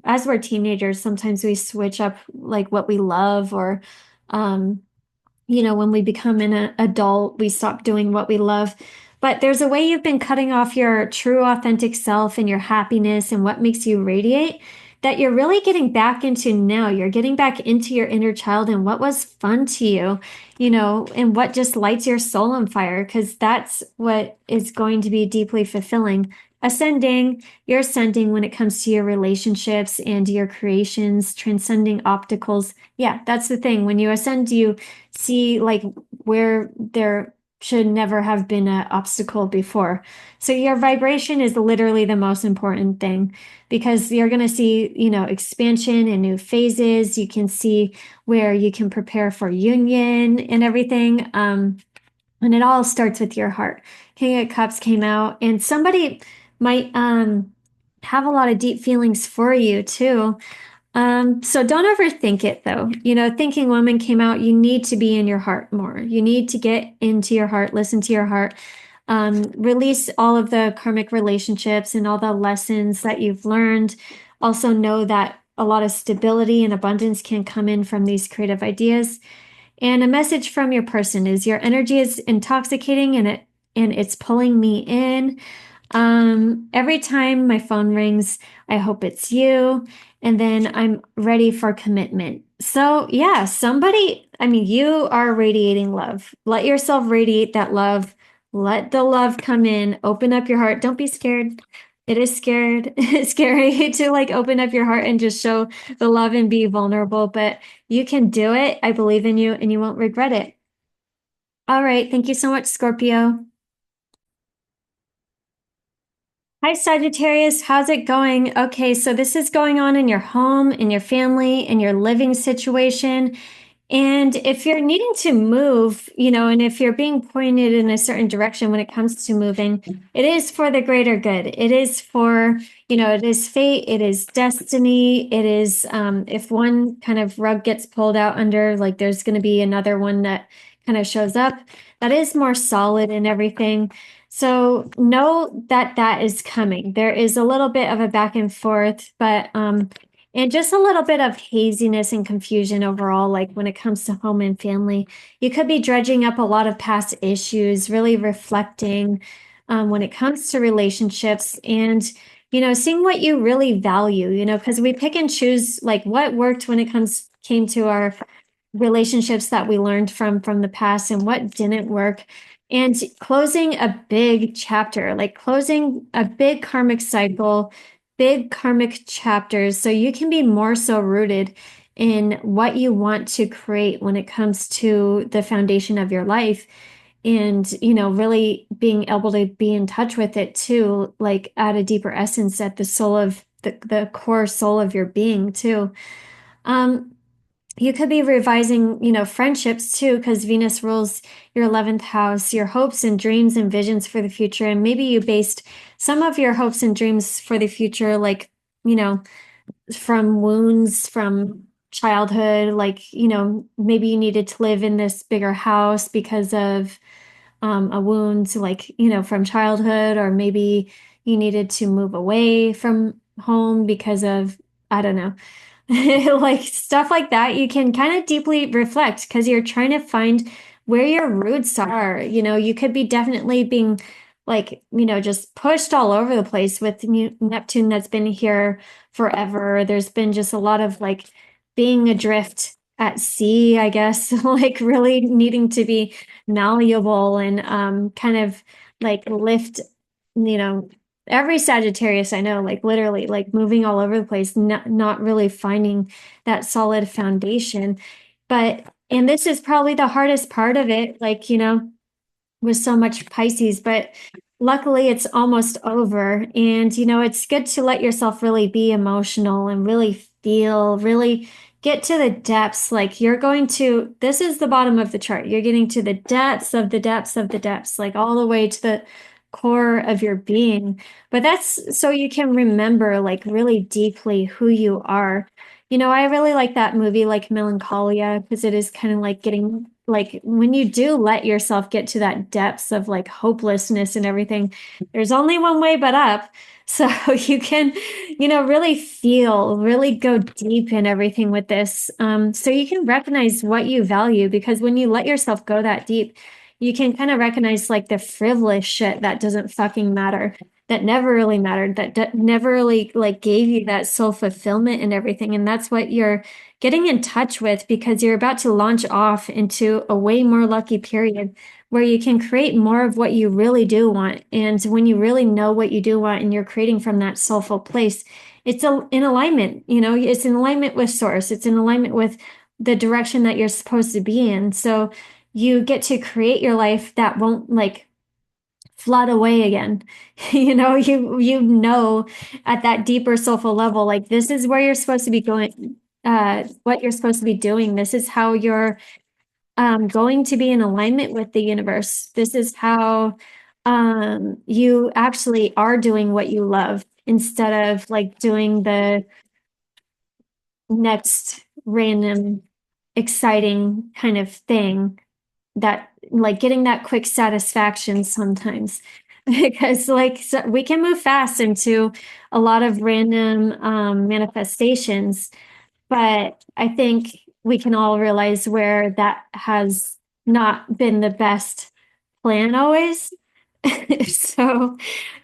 as we're teenagers, sometimes we switch up like what we love, or um when we become an adult, we stop doing what we love. But there's a way you've been cutting off your true authentic self and your happiness and what makes you radiate, that you're really getting back into now. You're getting back into your inner child and what was fun to you, and what just lights your soul on fire, because that's what is going to be deeply fulfilling. You're ascending when it comes to your relationships and your creations, transcending obstacles. Yeah, that's the thing. When you ascend, you see like where there should never have been an obstacle before. So your vibration is literally the most important thing, because you're going to see, expansion and new phases. You can see where you can prepare for union and everything. And it all starts with your heart. King of Cups came out, and somebody might have a lot of deep feelings for you too. So don't overthink it though. Thinking Woman came out. You need to be in your heart more. You need to get into your heart, listen to your heart, release all of the karmic relationships and all the lessons that you've learned. Also know that a lot of stability and abundance can come in from these creative ideas. And a message from your person is your energy is intoxicating, and it's pulling me in. Every time my phone rings, I hope it's you. And then I'm ready for commitment. So yeah, you are radiating love. Let yourself radiate that love. Let the love come in. Open up your heart. Don't be scared. It is scared. It's scary to like open up your heart and just show the love and be vulnerable, but you can do it. I believe in you and you won't regret it. All right. Thank you so much, Scorpio. Hi, Sagittarius. How's it going? Okay, so this is going on in your home, in your family, in your living situation. And if you're needing to move, and if you're being pointed in a certain direction when it comes to moving, it is for the greater good. It is for, it is fate, it is destiny. It is, if one kind of rug gets pulled out under, like there's going to be another one that kind of shows up that is more solid and everything. So know that that is coming. There is a little bit of a back and forth, but and just a little bit of haziness and confusion overall, like when it comes to home and family. You could be dredging up a lot of past issues, really reflecting when it comes to relationships and, seeing what you really value, because we pick and choose like what worked when it came to our relationships that we learned from the past and what didn't work. And closing a big chapter, like closing a big karmic cycle, big karmic chapters, so you can be more so rooted in what you want to create when it comes to the foundation of your life. And, really being able to be in touch with it too, like at a deeper essence, at the soul of the core soul of your being too. Um, you could be revising, friendships too, because Venus rules your 11th house, your hopes and dreams and visions for the future. And maybe you based some of your hopes and dreams for the future, like, from wounds from childhood, like, maybe you needed to live in this bigger house because of a wound, like, from childhood, or maybe you needed to move away from home because of, I don't know, like stuff like that. You can kind of deeply reflect because you're trying to find where your roots are. You could be definitely being like, just pushed all over the place with Neptune that's been here forever. There's been just a lot of like being adrift at sea, I guess, like really needing to be malleable and kind of like lift, you know, every Sagittarius I know, like literally like moving all over the place, not really finding that solid foundation. And this is probably the hardest part of it, like, with so much Pisces, but luckily it's almost over. And, it's good to let yourself really be emotional and really feel, really get to the depths. Like this is the bottom of the chart. You're getting to the depths of the depths of the depths, like all the way to the core of your being. But that's so you can remember like really deeply who you are. I really like that movie, like Melancholia, because it is kind of like getting like when you do let yourself get to that depths of like hopelessness and everything, there's only one way but up. So you can, really feel, really go deep in everything with this. So you can recognize what you value because when you let yourself go that deep, you can kind of recognize like the frivolous shit that doesn't fucking matter, that never really mattered, that never really like gave you that soul fulfillment and everything. And that's what you're getting in touch with because you're about to launch off into a way more lucky period where you can create more of what you really do want. And when you really know what you do want and you're creating from that soulful place, it's in alignment, it's in alignment with source. It's in alignment with the direction that you're supposed to be in. So you get to create your life that won't like flood away again. You know at that deeper soulful level, like this is where you're supposed to be going, what you're supposed to be doing. This is how you're going to be in alignment with the universe. This is how you actually are doing what you love instead of like doing the next random exciting kind of thing that like getting that quick satisfaction sometimes because like so we can move fast into a lot of random manifestations, but I think we can all realize where that has not been the best plan always. So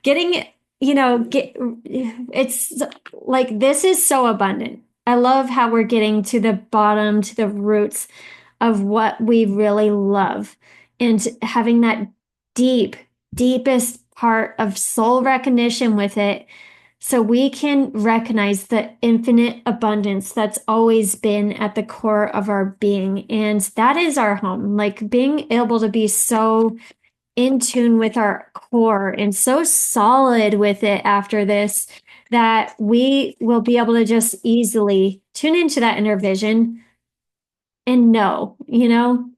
getting, it's like this is so abundant. I love how we're getting to the bottom, to the roots of what we really love and having that deep, deepest part of soul recognition with it. So we can recognize the infinite abundance that's always been at the core of our being. And that is our home. Like being able to be so in tune with our core and so solid with it after this that we will be able to just easily tune into that inner vision and know,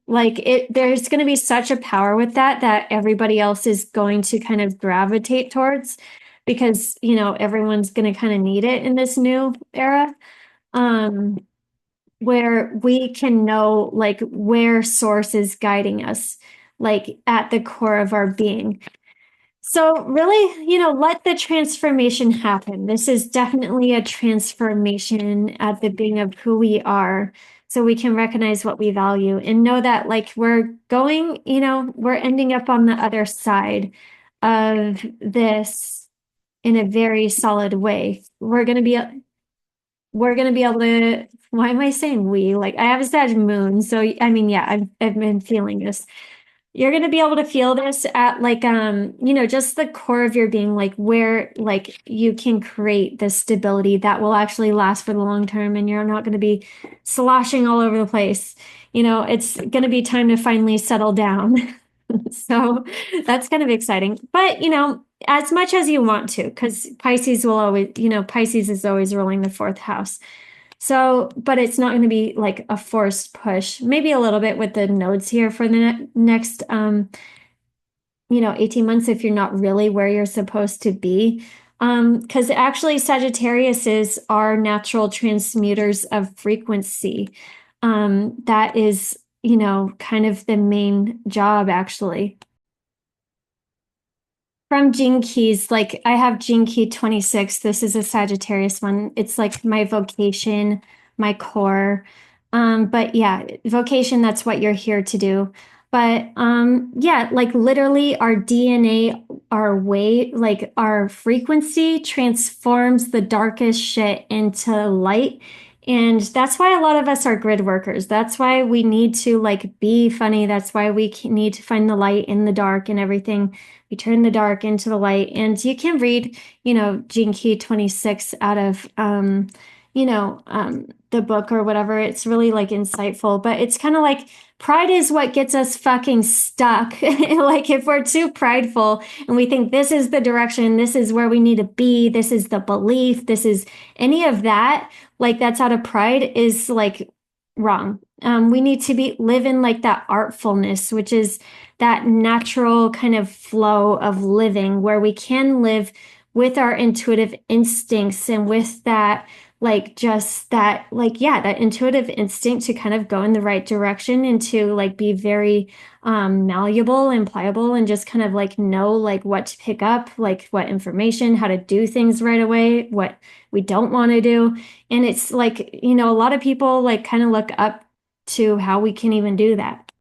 like there's going to be such a power with that everybody else is going to kind of gravitate towards because, everyone's going to kind of need it in this new era. Um, where we can know like where source is guiding us, like at the core of our being. So really, let the transformation happen. This is definitely a transformation at the being of who we are. So we can recognize what we value and know that like we're going, we're ending up on the other side of this in a very solid way. We're going to be able to, why am I saying we? Like I have a Sag moon. So I mean, yeah, I've been feeling this. You're going to be able to feel this at like just the core of your being, like where like you can create this stability that will actually last for the long term and you're not going to be sloshing all over the place. It's going to be time to finally settle down. So that's kind of exciting. But, as much as you want to, because Pisces is always ruling the fourth house. So, but it's not going to be like a forced push. Maybe a little bit with the nodes here for the next 18 months if you're not really where you're supposed to be. Because actually Sagittarius is our natural transmuters of frequency. That is, kind of the main job actually. From Gene Keys, like I have Gene Key 26. This is a Sagittarius one. It's like my vocation, my core. But yeah, vocation, that's what you're here to do. But yeah, like literally our DNA, our way, like our frequency transforms the darkest shit into light. And that's why a lot of us are grid workers. That's why we need to like be funny. That's why we need to find the light in the dark and everything. We turn the dark into the light. And you can read, Gene Key 26 out of, the book or whatever. It's really like insightful, but it's kind of like pride is what gets us fucking stuck. Like if we're too prideful and we think this is the direction, this is where we need to be, this is the belief, this is any of that, like that's out of pride is like wrong. We need to live in like that artfulness, which is that natural kind of flow of living where we can live with our intuitive instincts and with that like just that like yeah that intuitive instinct to kind of go in the right direction and to like be very malleable and pliable and just kind of like know like what to pick up, like what information, how to do things right away, what we don't want to do. And it's like, a lot of people like kind of look up to how we can even do that.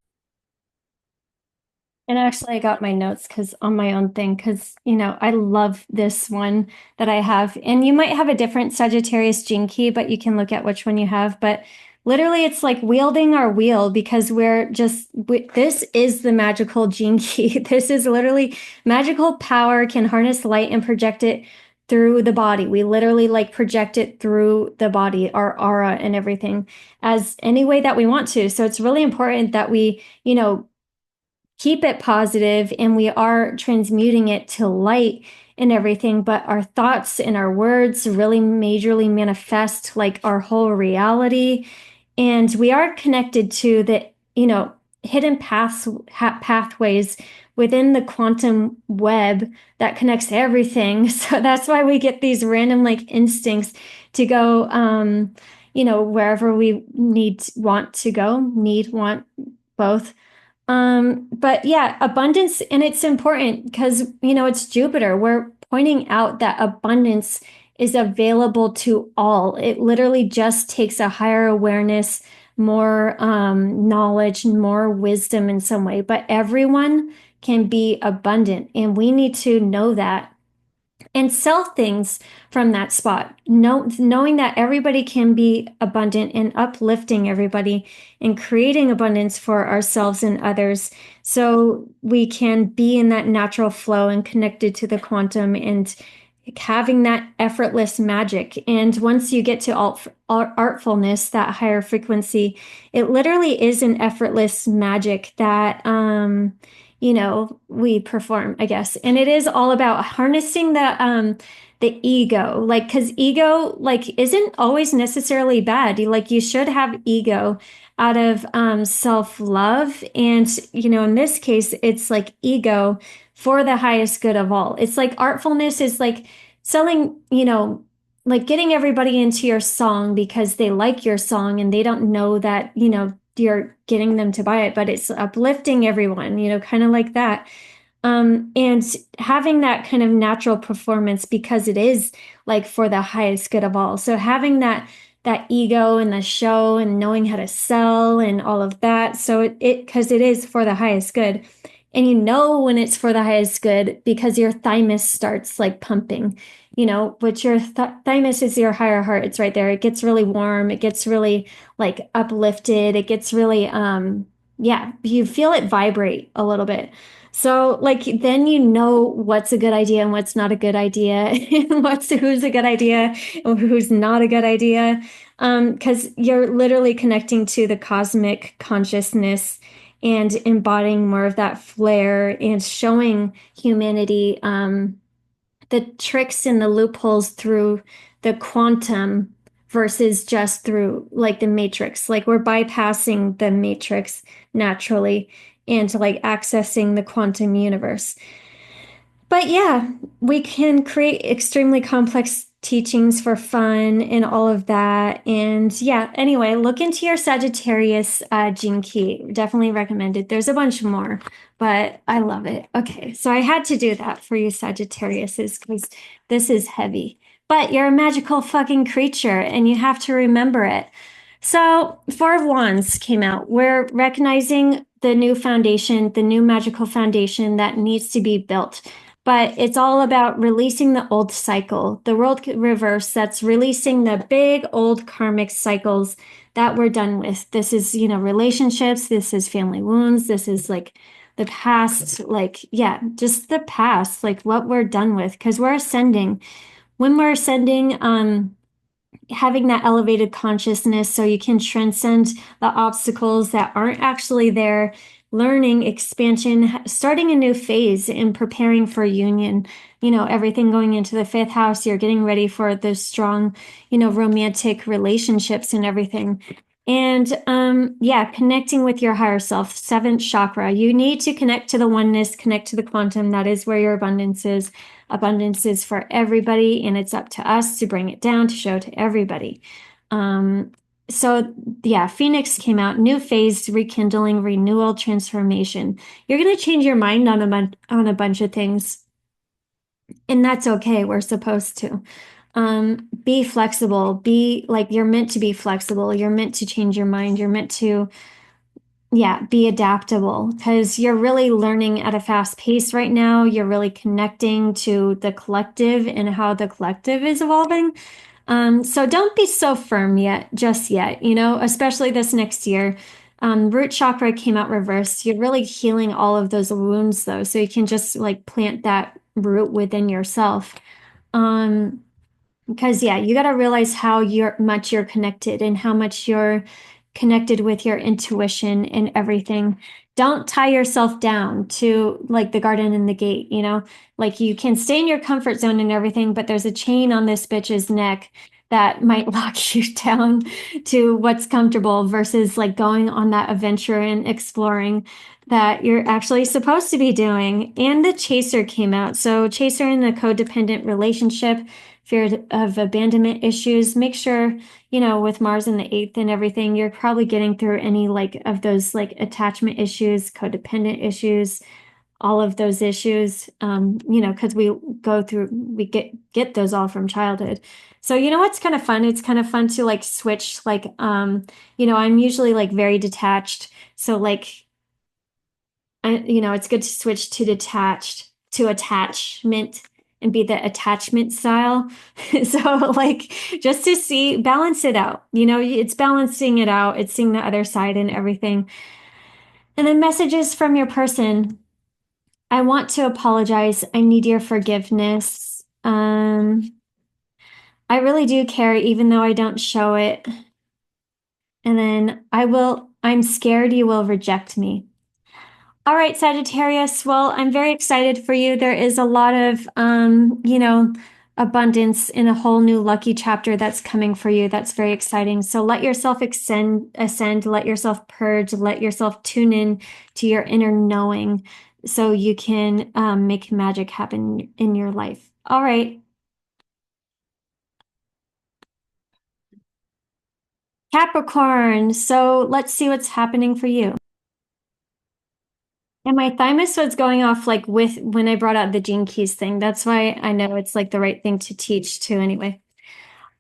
And actually, I got my notes because on my own thing, because, I love this one that I have. And you might have a different Sagittarius gene key, but you can look at which one you have. But literally, it's like wielding our wheel because this is the magical gene key. This is literally magical power, can harness light and project it through the body. We literally like project it through the body, our aura and everything as any way that we want to. So it's really important that we, keep it positive and we are transmuting it to light and everything, but our thoughts and our words really majorly manifest like our whole reality. And we are connected to the, hidden pathways within the quantum web that connects everything. So that's why we get these random like instincts to go, wherever we want to go, want both. But yeah, abundance, and it's important because, it's Jupiter. We're pointing out that abundance is available to all. It literally just takes a higher awareness, more knowledge, more wisdom in some way, but everyone can be abundant, and we need to know that and sell things from that spot. Knowing that everybody can be abundant and uplifting everybody and creating abundance for ourselves and others so we can be in that natural flow and connected to the quantum and having that effortless magic. And once you get to artfulness, that higher frequency, it literally is an effortless magic that we perform, I guess. And it is all about harnessing the ego, like, because ego, like, isn't always necessarily bad. You should have ego out of self-love. And, in this case, it's like ego for the highest good of all. It's like artfulness is like selling, like getting everybody into your song because they like your song and they don't know that, you're getting them to buy it, but it's uplifting everyone, kind of like that. And having that kind of natural performance because it is like for the highest good of all. So having that ego and the show and knowing how to sell and all of that. So it because it is for the highest good. And you know when it's for the highest good because your thymus starts like pumping, which your thymus is your higher heart. It's right there. It gets really warm. It gets really like uplifted. It gets really, yeah, you feel it vibrate a little bit. So like then you know what's a good idea and what's not a good idea, and who's a good idea and who's not a good idea. Because you're literally connecting to the cosmic consciousness and embodying more of that flair and showing humanity the tricks and the loopholes through the quantum versus just through like the matrix. Like we're bypassing the matrix naturally and like accessing the quantum universe. But yeah, we can create extremely complex teachings for fun and all of that. And yeah, anyway, look into your Sagittarius gene key. Definitely recommended. There's a bunch more, but I love it. Okay, so I had to do that for you, Sagittariuses, because this is heavy. But you're a magical fucking creature and you have to remember it. So, Four of Wands came out. We're recognizing the new foundation, the new magical foundation that needs to be built. But it's all about releasing the old cycle, the world reverse that's releasing the big old karmic cycles that we're done with. This is, relationships, this is family wounds, this is like the past, like, yeah, just the past, like what we're done with, because we're ascending. When we're ascending, having that elevated consciousness so you can transcend the obstacles that aren't actually there, learning, expansion, starting a new phase and preparing for union. Everything going into the fifth house, you're getting ready for those strong, romantic relationships and everything. And yeah, connecting with your higher self, seventh chakra. You need to connect to the oneness, connect to the quantum. That is where your abundance is. Abundance is for everybody, and it's up to us to bring it down to show to everybody. So yeah, Phoenix came out, new phase, rekindling, renewal, transformation. You're going to change your mind on a bunch of things, and that's okay. We're supposed to. Be flexible. Be like you're meant to be flexible. You're meant to change your mind. You're meant to, yeah, be adaptable because you're really learning at a fast pace right now. You're really connecting to the collective and how the collective is evolving. So don't be so firm yet, just yet, especially this next year. Root chakra came out reversed. You're really healing all of those wounds though. So you can just like plant that root within yourself. Um, because yeah, you got to realize how much you're connected and how much you're connected with your intuition and everything. Don't tie yourself down to like the garden and the gate, Like you can stay in your comfort zone and everything, but there's a chain on this bitch's neck that might lock you down to what's comfortable versus like going on that adventure and exploring that you're actually supposed to be doing. And the chaser came out. So chaser in a codependent relationship, fear of abandonment issues. Make sure, with Mars in the eighth and everything, you're probably getting through any like of those like attachment issues, codependent issues, all of those issues. Because we get those all from childhood. So what's kind of fun? It's kind of fun to like switch, like I'm usually like very detached. So like it's good to switch to detached to attachment and be the attachment style. So like just to balance it out. It's balancing it out. It's seeing the other side and everything. And then messages from your person. I want to apologize. I need your forgiveness. I really do care, even though I don't show it. And then I'm scared you will reject me. All right, Sagittarius. Well, I'm very excited for you. There is a lot of, abundance in a whole new lucky chapter that's coming for you. That's very exciting. So let yourself ascend, let yourself purge, let yourself tune in to your inner knowing so you can make magic happen in your life. All right, Capricorn. So let's see what's happening for you. my thymus was going off like with when I brought out the Gene Keys thing. That's why I know it's like the right thing to teach too anyway.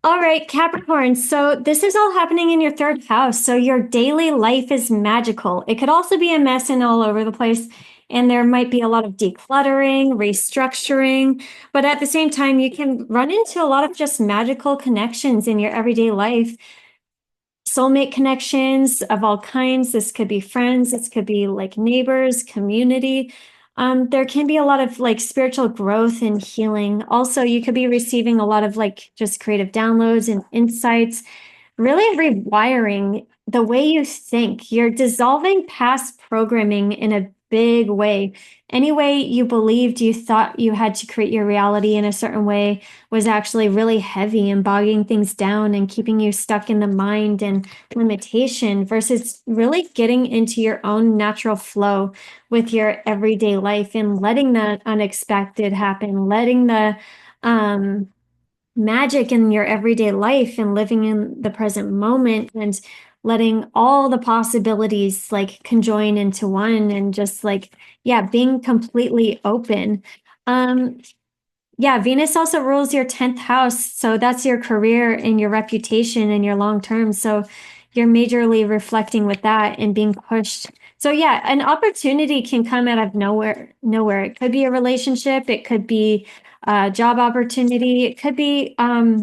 All right, Capricorn. So this is all happening in your third house. So your daily life is magical. It could also be a mess and all over the place. And there might be a lot of decluttering, restructuring, but at the same time, you can run into a lot of just magical connections in your everyday life. Soulmate connections of all kinds. This could be friends, this could be like neighbors, community. There can be a lot of like spiritual growth and healing. Also, you could be receiving a lot of like just creative downloads and insights, really rewiring the way you think. You're dissolving past programming in a big way. Any way you believed you thought you had to create your reality in a certain way was actually really heavy and bogging things down and keeping you stuck in the mind and limitation versus really getting into your own natural flow with your everyday life and letting the unexpected happen, letting the magic in your everyday life and living in the present moment and letting all the possibilities like conjoin into one and just like, yeah, being completely open. Um, yeah, Venus also rules your 10th house. So that's your career and your reputation and your long term. So you're majorly reflecting with that and being pushed. So yeah, an opportunity can come out of nowhere. It could be a relationship, it could be a job opportunity, it could be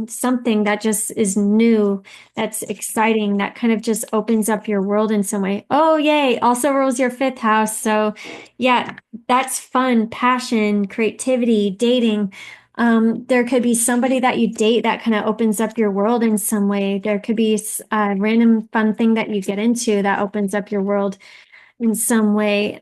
something that just is new, that's exciting, that kind of just opens up your world in some way. Oh, yay, also rules your 5th house. So yeah, that's fun, passion, creativity, dating. There could be somebody that you date that kind of opens up your world in some way. There could be a random fun thing that you get into that opens up your world in some way.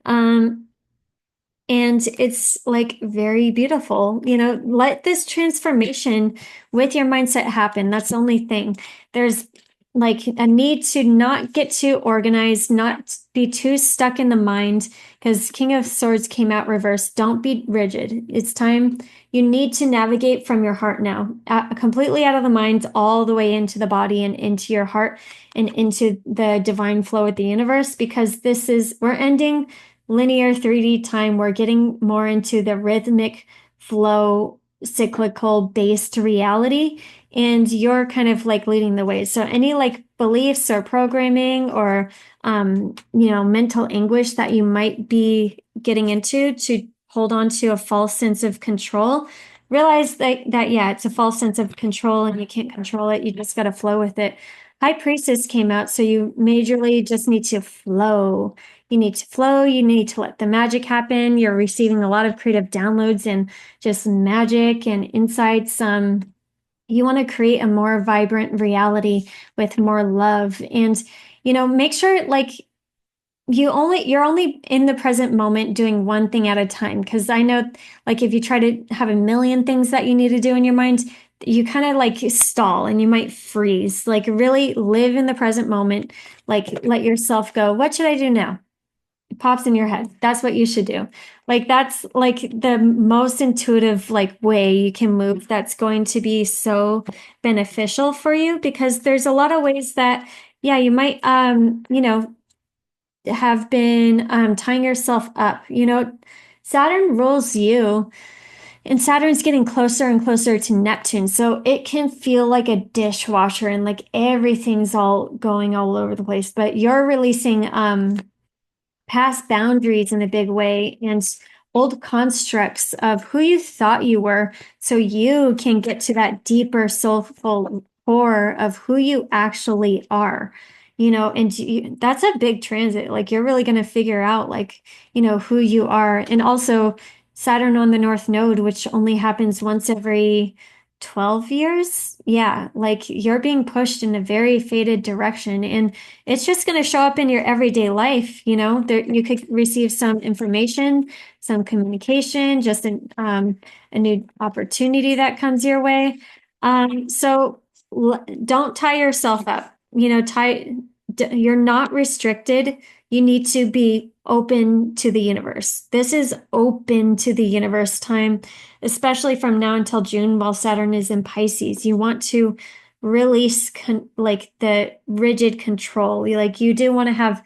And it's like very beautiful, let this transformation with your mindset happen. That's the only thing. There's like a need to not get too organized, not be too stuck in the mind, because King of Swords came out reversed. Don't be rigid. It's time. You need to navigate from your heart now, completely out of the mind, all the way into the body and into your heart and into the divine flow with the universe, because we're ending linear 3D time. We're getting more into the rhythmic flow, cyclical based reality. And you're kind of like leading the way. So any like beliefs or programming or, mental anguish that you might be getting into to hold on to a false sense of control, realize that, yeah, it's a false sense of control and you can't control it. You just got to flow with it. High Priestess came out. So you majorly just need to flow. You need to flow. You need to let the magic happen. You're receiving a lot of creative downloads and just magic and insights. You want to create a more vibrant reality with more love and, make sure like you're only in the present moment doing one thing at a time. Cause I know like if you try to have a million things that you need to do in your mind, you kind of like stall and you might freeze. Like really live in the present moment, like let yourself go. What should I do now? It pops in your head. That's what you should do. Like that's like the most intuitive like way you can move that's going to be so beneficial for you, because there's a lot of ways that yeah, you might have been tying yourself up. Saturn rules you, and Saturn's getting closer and closer to Neptune. So it can feel like a dishwasher and like everything's all going all over the place, but you're releasing past boundaries in a big way and old constructs of who you thought you were, so you can get to that deeper soulful core of who you actually are. And that's a big transit. Like you're really going to figure out like, who you are. And also Saturn on the North Node, which only happens once every 12 years. Yeah, like you're being pushed in a very fated direction, and it's just going to show up in your everyday life. There you could receive some information, some communication, just a new opportunity that comes your way. So don't tie yourself up. You're not restricted. You need to be open to the universe. This is open to the universe time, especially from now until June while Saturn is in Pisces. You want to release like the rigid control. You do want to have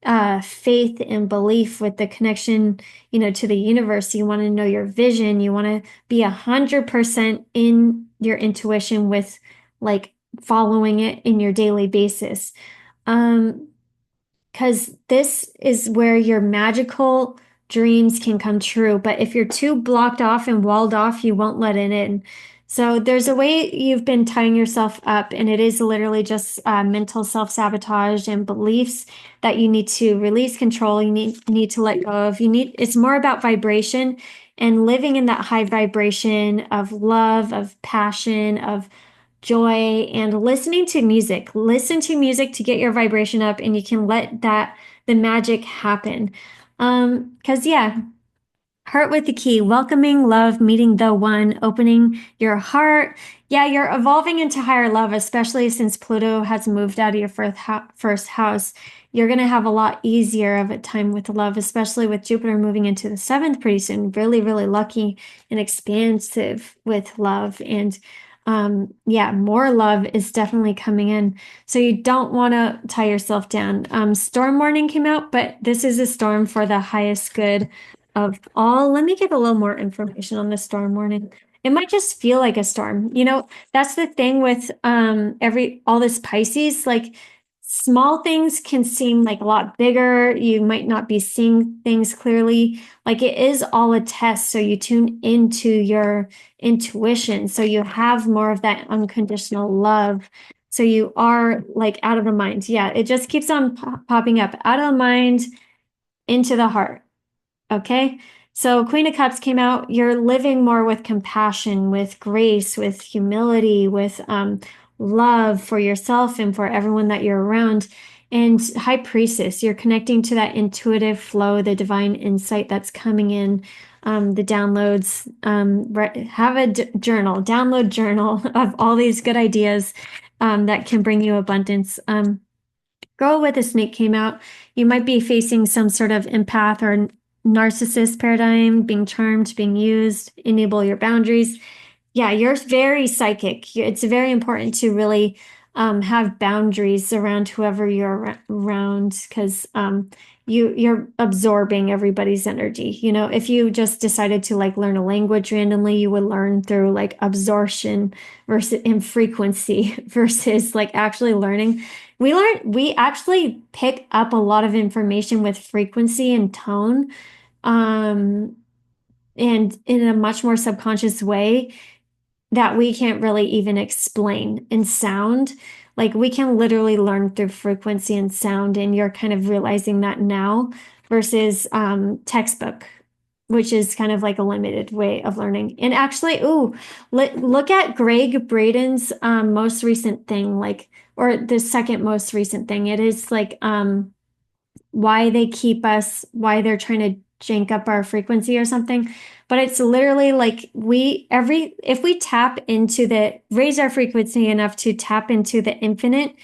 faith and belief with the connection, to the universe. You want to know your vision. You want to be 100% in your intuition with like following it in your daily basis. Um, because this is where your magical dreams can come true. But if you're too blocked off and walled off, you won't let it in. So there's a way you've been tying yourself up, and it is literally just mental self-sabotage and beliefs that you need to release control. You need to let go of. It's more about vibration and living in that high vibration of love, of passion, of joy, and listening to music. Listen to music to get your vibration up, and you can let the magic happen. Because yeah, heart with the key, welcoming love, meeting the one, opening your heart. Yeah, you're evolving into higher love, especially since Pluto has moved out of your first house. You're going to have a lot easier of a time with love, especially with Jupiter moving into the seventh pretty soon. Really, really lucky and expansive with love. And yeah, more love is definitely coming in. So you don't want to tie yourself down. Storm warning came out, but this is a storm for the highest good of all. Let me give a little more information on the storm warning. It might just feel like a storm. That's the thing with all this Pisces, like small things can seem like a lot bigger. You might not be seeing things clearly. Like it is all a test. So you tune into your intuition. So you have more of that unconditional love. So you are like out of the mind. Yeah, it just keeps on popping up out of the mind into the heart. Okay. So Queen of Cups came out. You're living more with compassion, with grace, with humility, with love for yourself and for everyone that you're around. And High Priestess, you're connecting to that intuitive flow, the divine insight that's coming in, the downloads. Have a journal, download journal of all these good ideas that can bring you abundance. Girl with a Snake came out. You might be facing some sort of empath or narcissist paradigm, being charmed, being used, enable your boundaries. Yeah, you're very psychic. It's very important to really have boundaries around whoever you're around because you're absorbing everybody's energy. If you just decided to like learn a language randomly, you would learn through like absorption versus in frequency versus like actually learning. We actually pick up a lot of information with frequency and tone, and in a much more subconscious way that we can't really even explain in sound. Like we can literally learn through frequency and sound, and you're kind of realizing that now versus textbook, which is kind of like a limited way of learning. And actually, look at Greg Braden's most recent thing, like, or the second most recent thing. It is like why they're trying to jank up our frequency or something. But it's literally like if we tap into raise our frequency enough to tap into the infinite,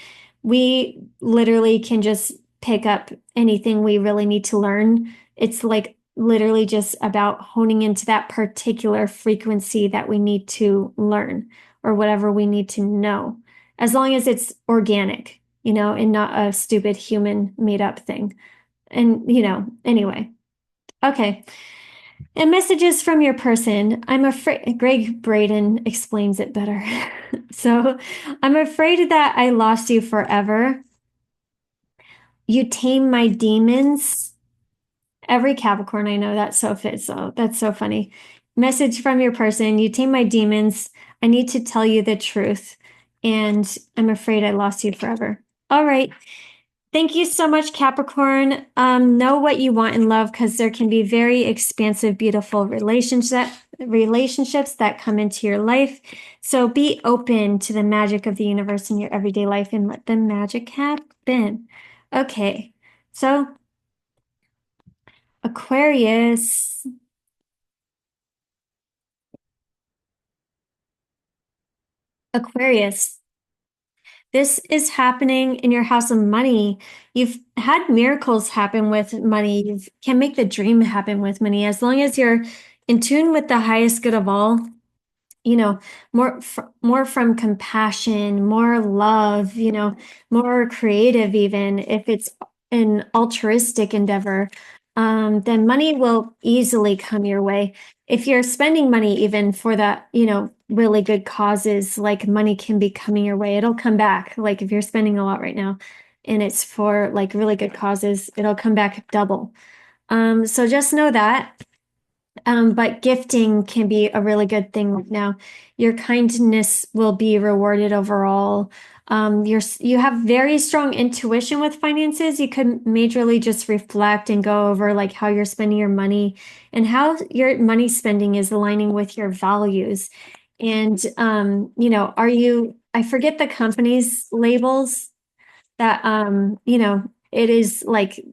we literally can just pick up anything we really need to learn. It's like literally just about honing into that particular frequency that we need to learn or whatever we need to know, as long as it's organic, and not a stupid human made up thing. And, anyway. Okay. And messages from your person. I'm afraid, Greg Braden explains it better. So I'm afraid that I lost you forever. You tame my demons. Every Capricorn I know that so fits. So that's so funny. Message from your person. You tame my demons. I need to tell you the truth. And I'm afraid I lost you forever. All right. Thank you so much, Capricorn. Know what you want in love because there can be very expansive, beautiful relationships that come into your life. So be open to the magic of the universe in your everyday life and let the magic happen. Okay, so Aquarius. Aquarius. This is happening in your house of money. You've had miracles happen with money. You can make the dream happen with money as long as you're in tune with the highest good of all. More from compassion, more love. More creative even. If it's an altruistic endeavor, then money will easily come your way. If you're spending money even for that, really good causes, like money can be coming your way. It'll come back. Like if you're spending a lot right now and it's for like really good causes, it'll come back double. So just know that. But gifting can be a really good thing right now. Your kindness will be rewarded overall. You have very strong intuition with finances. You could majorly just reflect and go over like how you're spending your money and how your money spending is aligning with your values. And I forget the company's labels that it is like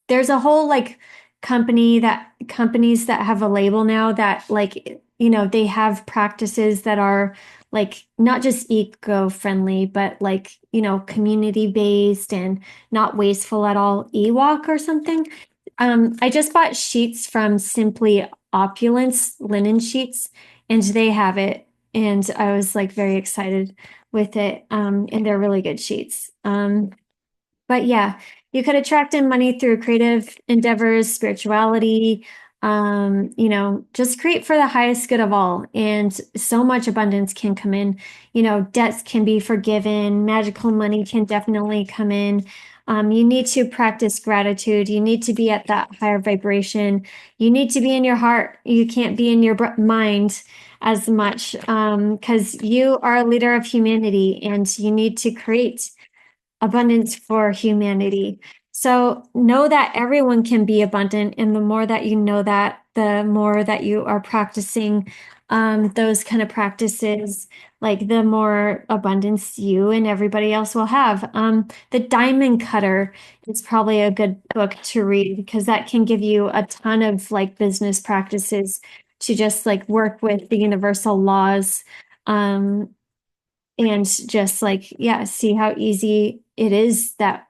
there's a whole like companies that have a label now that like they have practices that are like not just eco-friendly but like community based and not wasteful at all. Ewok or something. I just bought sheets from Simply Opulence linen sheets and they have it and I was like very excited with it, and they're really good sheets. But yeah, you could attract in money through creative endeavors, spirituality, just create for the highest good of all. And so much abundance can come in. Debts can be forgiven, magical money can definitely come in. You need to practice gratitude. You need to be at that higher vibration. You need to be in your heart. You can't be in your mind as much, because you are a leader of humanity and you need to create abundance for humanity. So know that everyone can be abundant. And the more that you know that, the more that you are practicing those kind of practices, like the more abundance you and everybody else will have. The Diamond Cutter is probably a good book to read because that can give you a ton of like business practices to just like work with the universal laws. And just like, yeah, see how easy it is that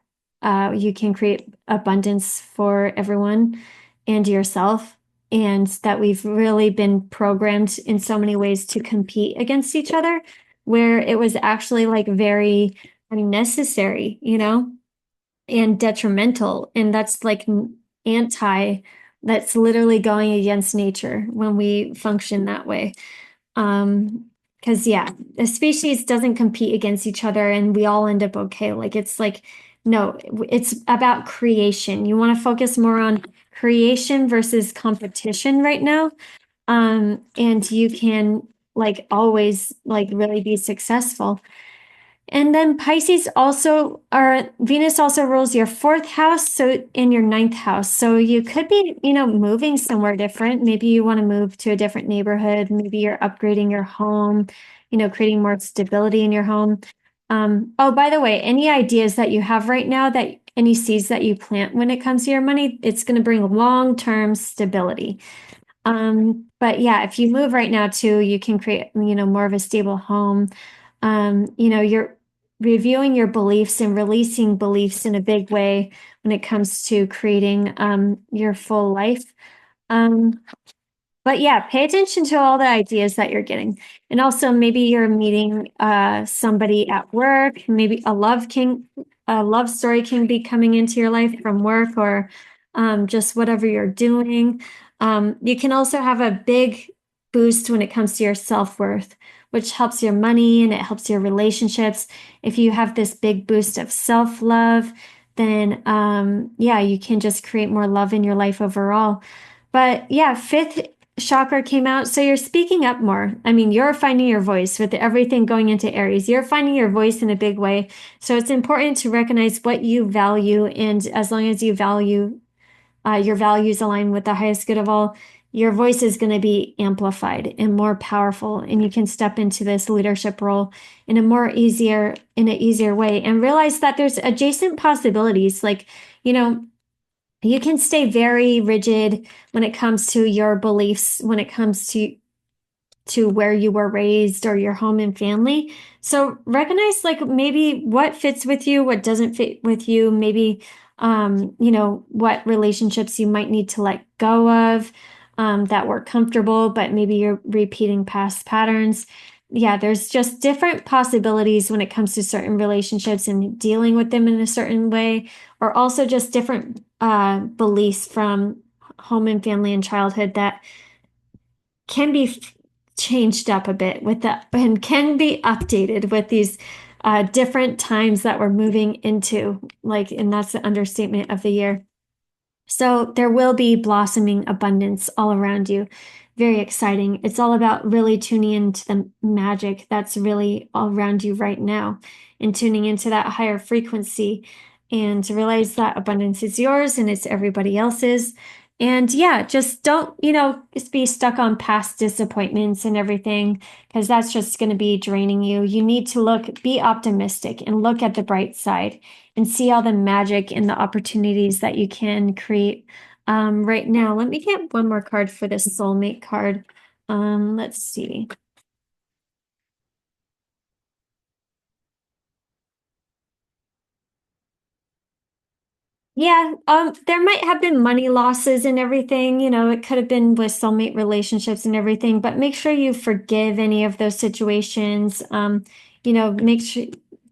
you can create abundance for everyone and yourself, and that we've really been programmed in so many ways to compete against each other, where it was actually like very unnecessary, and detrimental. And that's like that's literally going against nature when we function that way. Because yeah, the species doesn't compete against each other and we all end up okay. Like it's like, no, it's about creation. You want to focus more on creation versus competition right now. And you can like always like really be successful. And then Venus also rules your fourth house, so in your ninth house. So you could be, moving somewhere different. Maybe you want to move to a different neighborhood. Maybe you're upgrading your home, creating more stability in your home. Oh, by the way, any ideas that you have right now, that any seeds that you plant when it comes to your money, it's going to bring long-term stability. But yeah, if you move right now too, you can create, more of a stable home. You're reviewing your beliefs and releasing beliefs in a big way when it comes to creating your full life. But yeah, pay attention to all the ideas that you're getting. And also maybe you're meeting somebody at work, maybe a love story can be coming into your life from work or just whatever you're doing. You can also have a big boost when it comes to your self-worth, which helps your money and it helps your relationships. If you have this big boost of self-love, then yeah, you can just create more love in your life overall. But yeah, fifth chakra came out. So you're speaking up more. I mean, you're finding your voice with everything going into Aries. You're finding your voice in a big way. So it's important to recognize what you value. And as long as you value your values align with the highest good of all, your voice is going to be amplified and more powerful. And you can step into this leadership role in an easier way and realize that there's adjacent possibilities. Like, you can stay very rigid when it comes to your beliefs, when it comes to where you were raised or your home and family. So recognize like maybe what fits with you, what doesn't fit with you, maybe what relationships you might need to let go of that were comfortable, but maybe you're repeating past patterns. yeah, there's just different possibilities when it comes to certain relationships and dealing with them in a certain way, or also just different beliefs from home and family and childhood that can be changed up a bit with that and can be updated with these different times that we're moving into, like, and that's the understatement of the year. So there will be blossoming abundance all around you. Very exciting. It's all about really tuning into the magic that's really all around you right now and tuning into that higher frequency and to realize that abundance is yours and it's everybody else's. And yeah, just don't, just be stuck on past disappointments and everything, because that's just going to be draining you. You need to be optimistic and look at the bright side and see all the magic and the opportunities that you can create right now. Let me get one more card for this soulmate card. Let's see. Yeah, there might have been money losses and everything, it could have been with soulmate relationships and everything, but make sure you forgive any of those situations.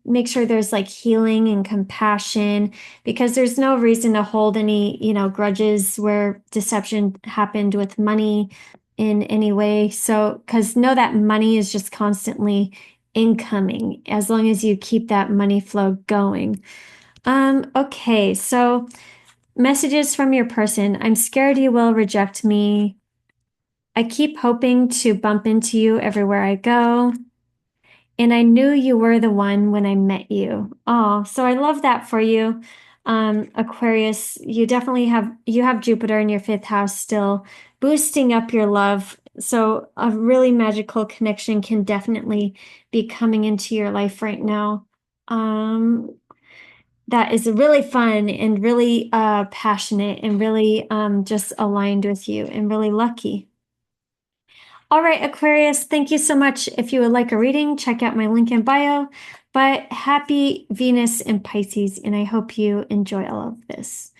Make sure there's like healing and compassion, because there's no reason to hold any, grudges where deception happened with money in any way. So, because know that money is just constantly incoming as long as you keep that money flow going. Okay, so messages from your person. I'm scared you will reject me. I keep hoping to bump into you everywhere I go. And I knew you were the one when I met you. Oh, so I love that for you. Aquarius, you have Jupiter in your fifth house still, boosting up your love. So a really magical connection can definitely be coming into your life right now. Um, that is really fun and really passionate and really just aligned with you and really lucky. All right, Aquarius, thank you so much. If you would like a reading, check out my link in bio. But happy Venus in Pisces, and I hope you enjoy all of this.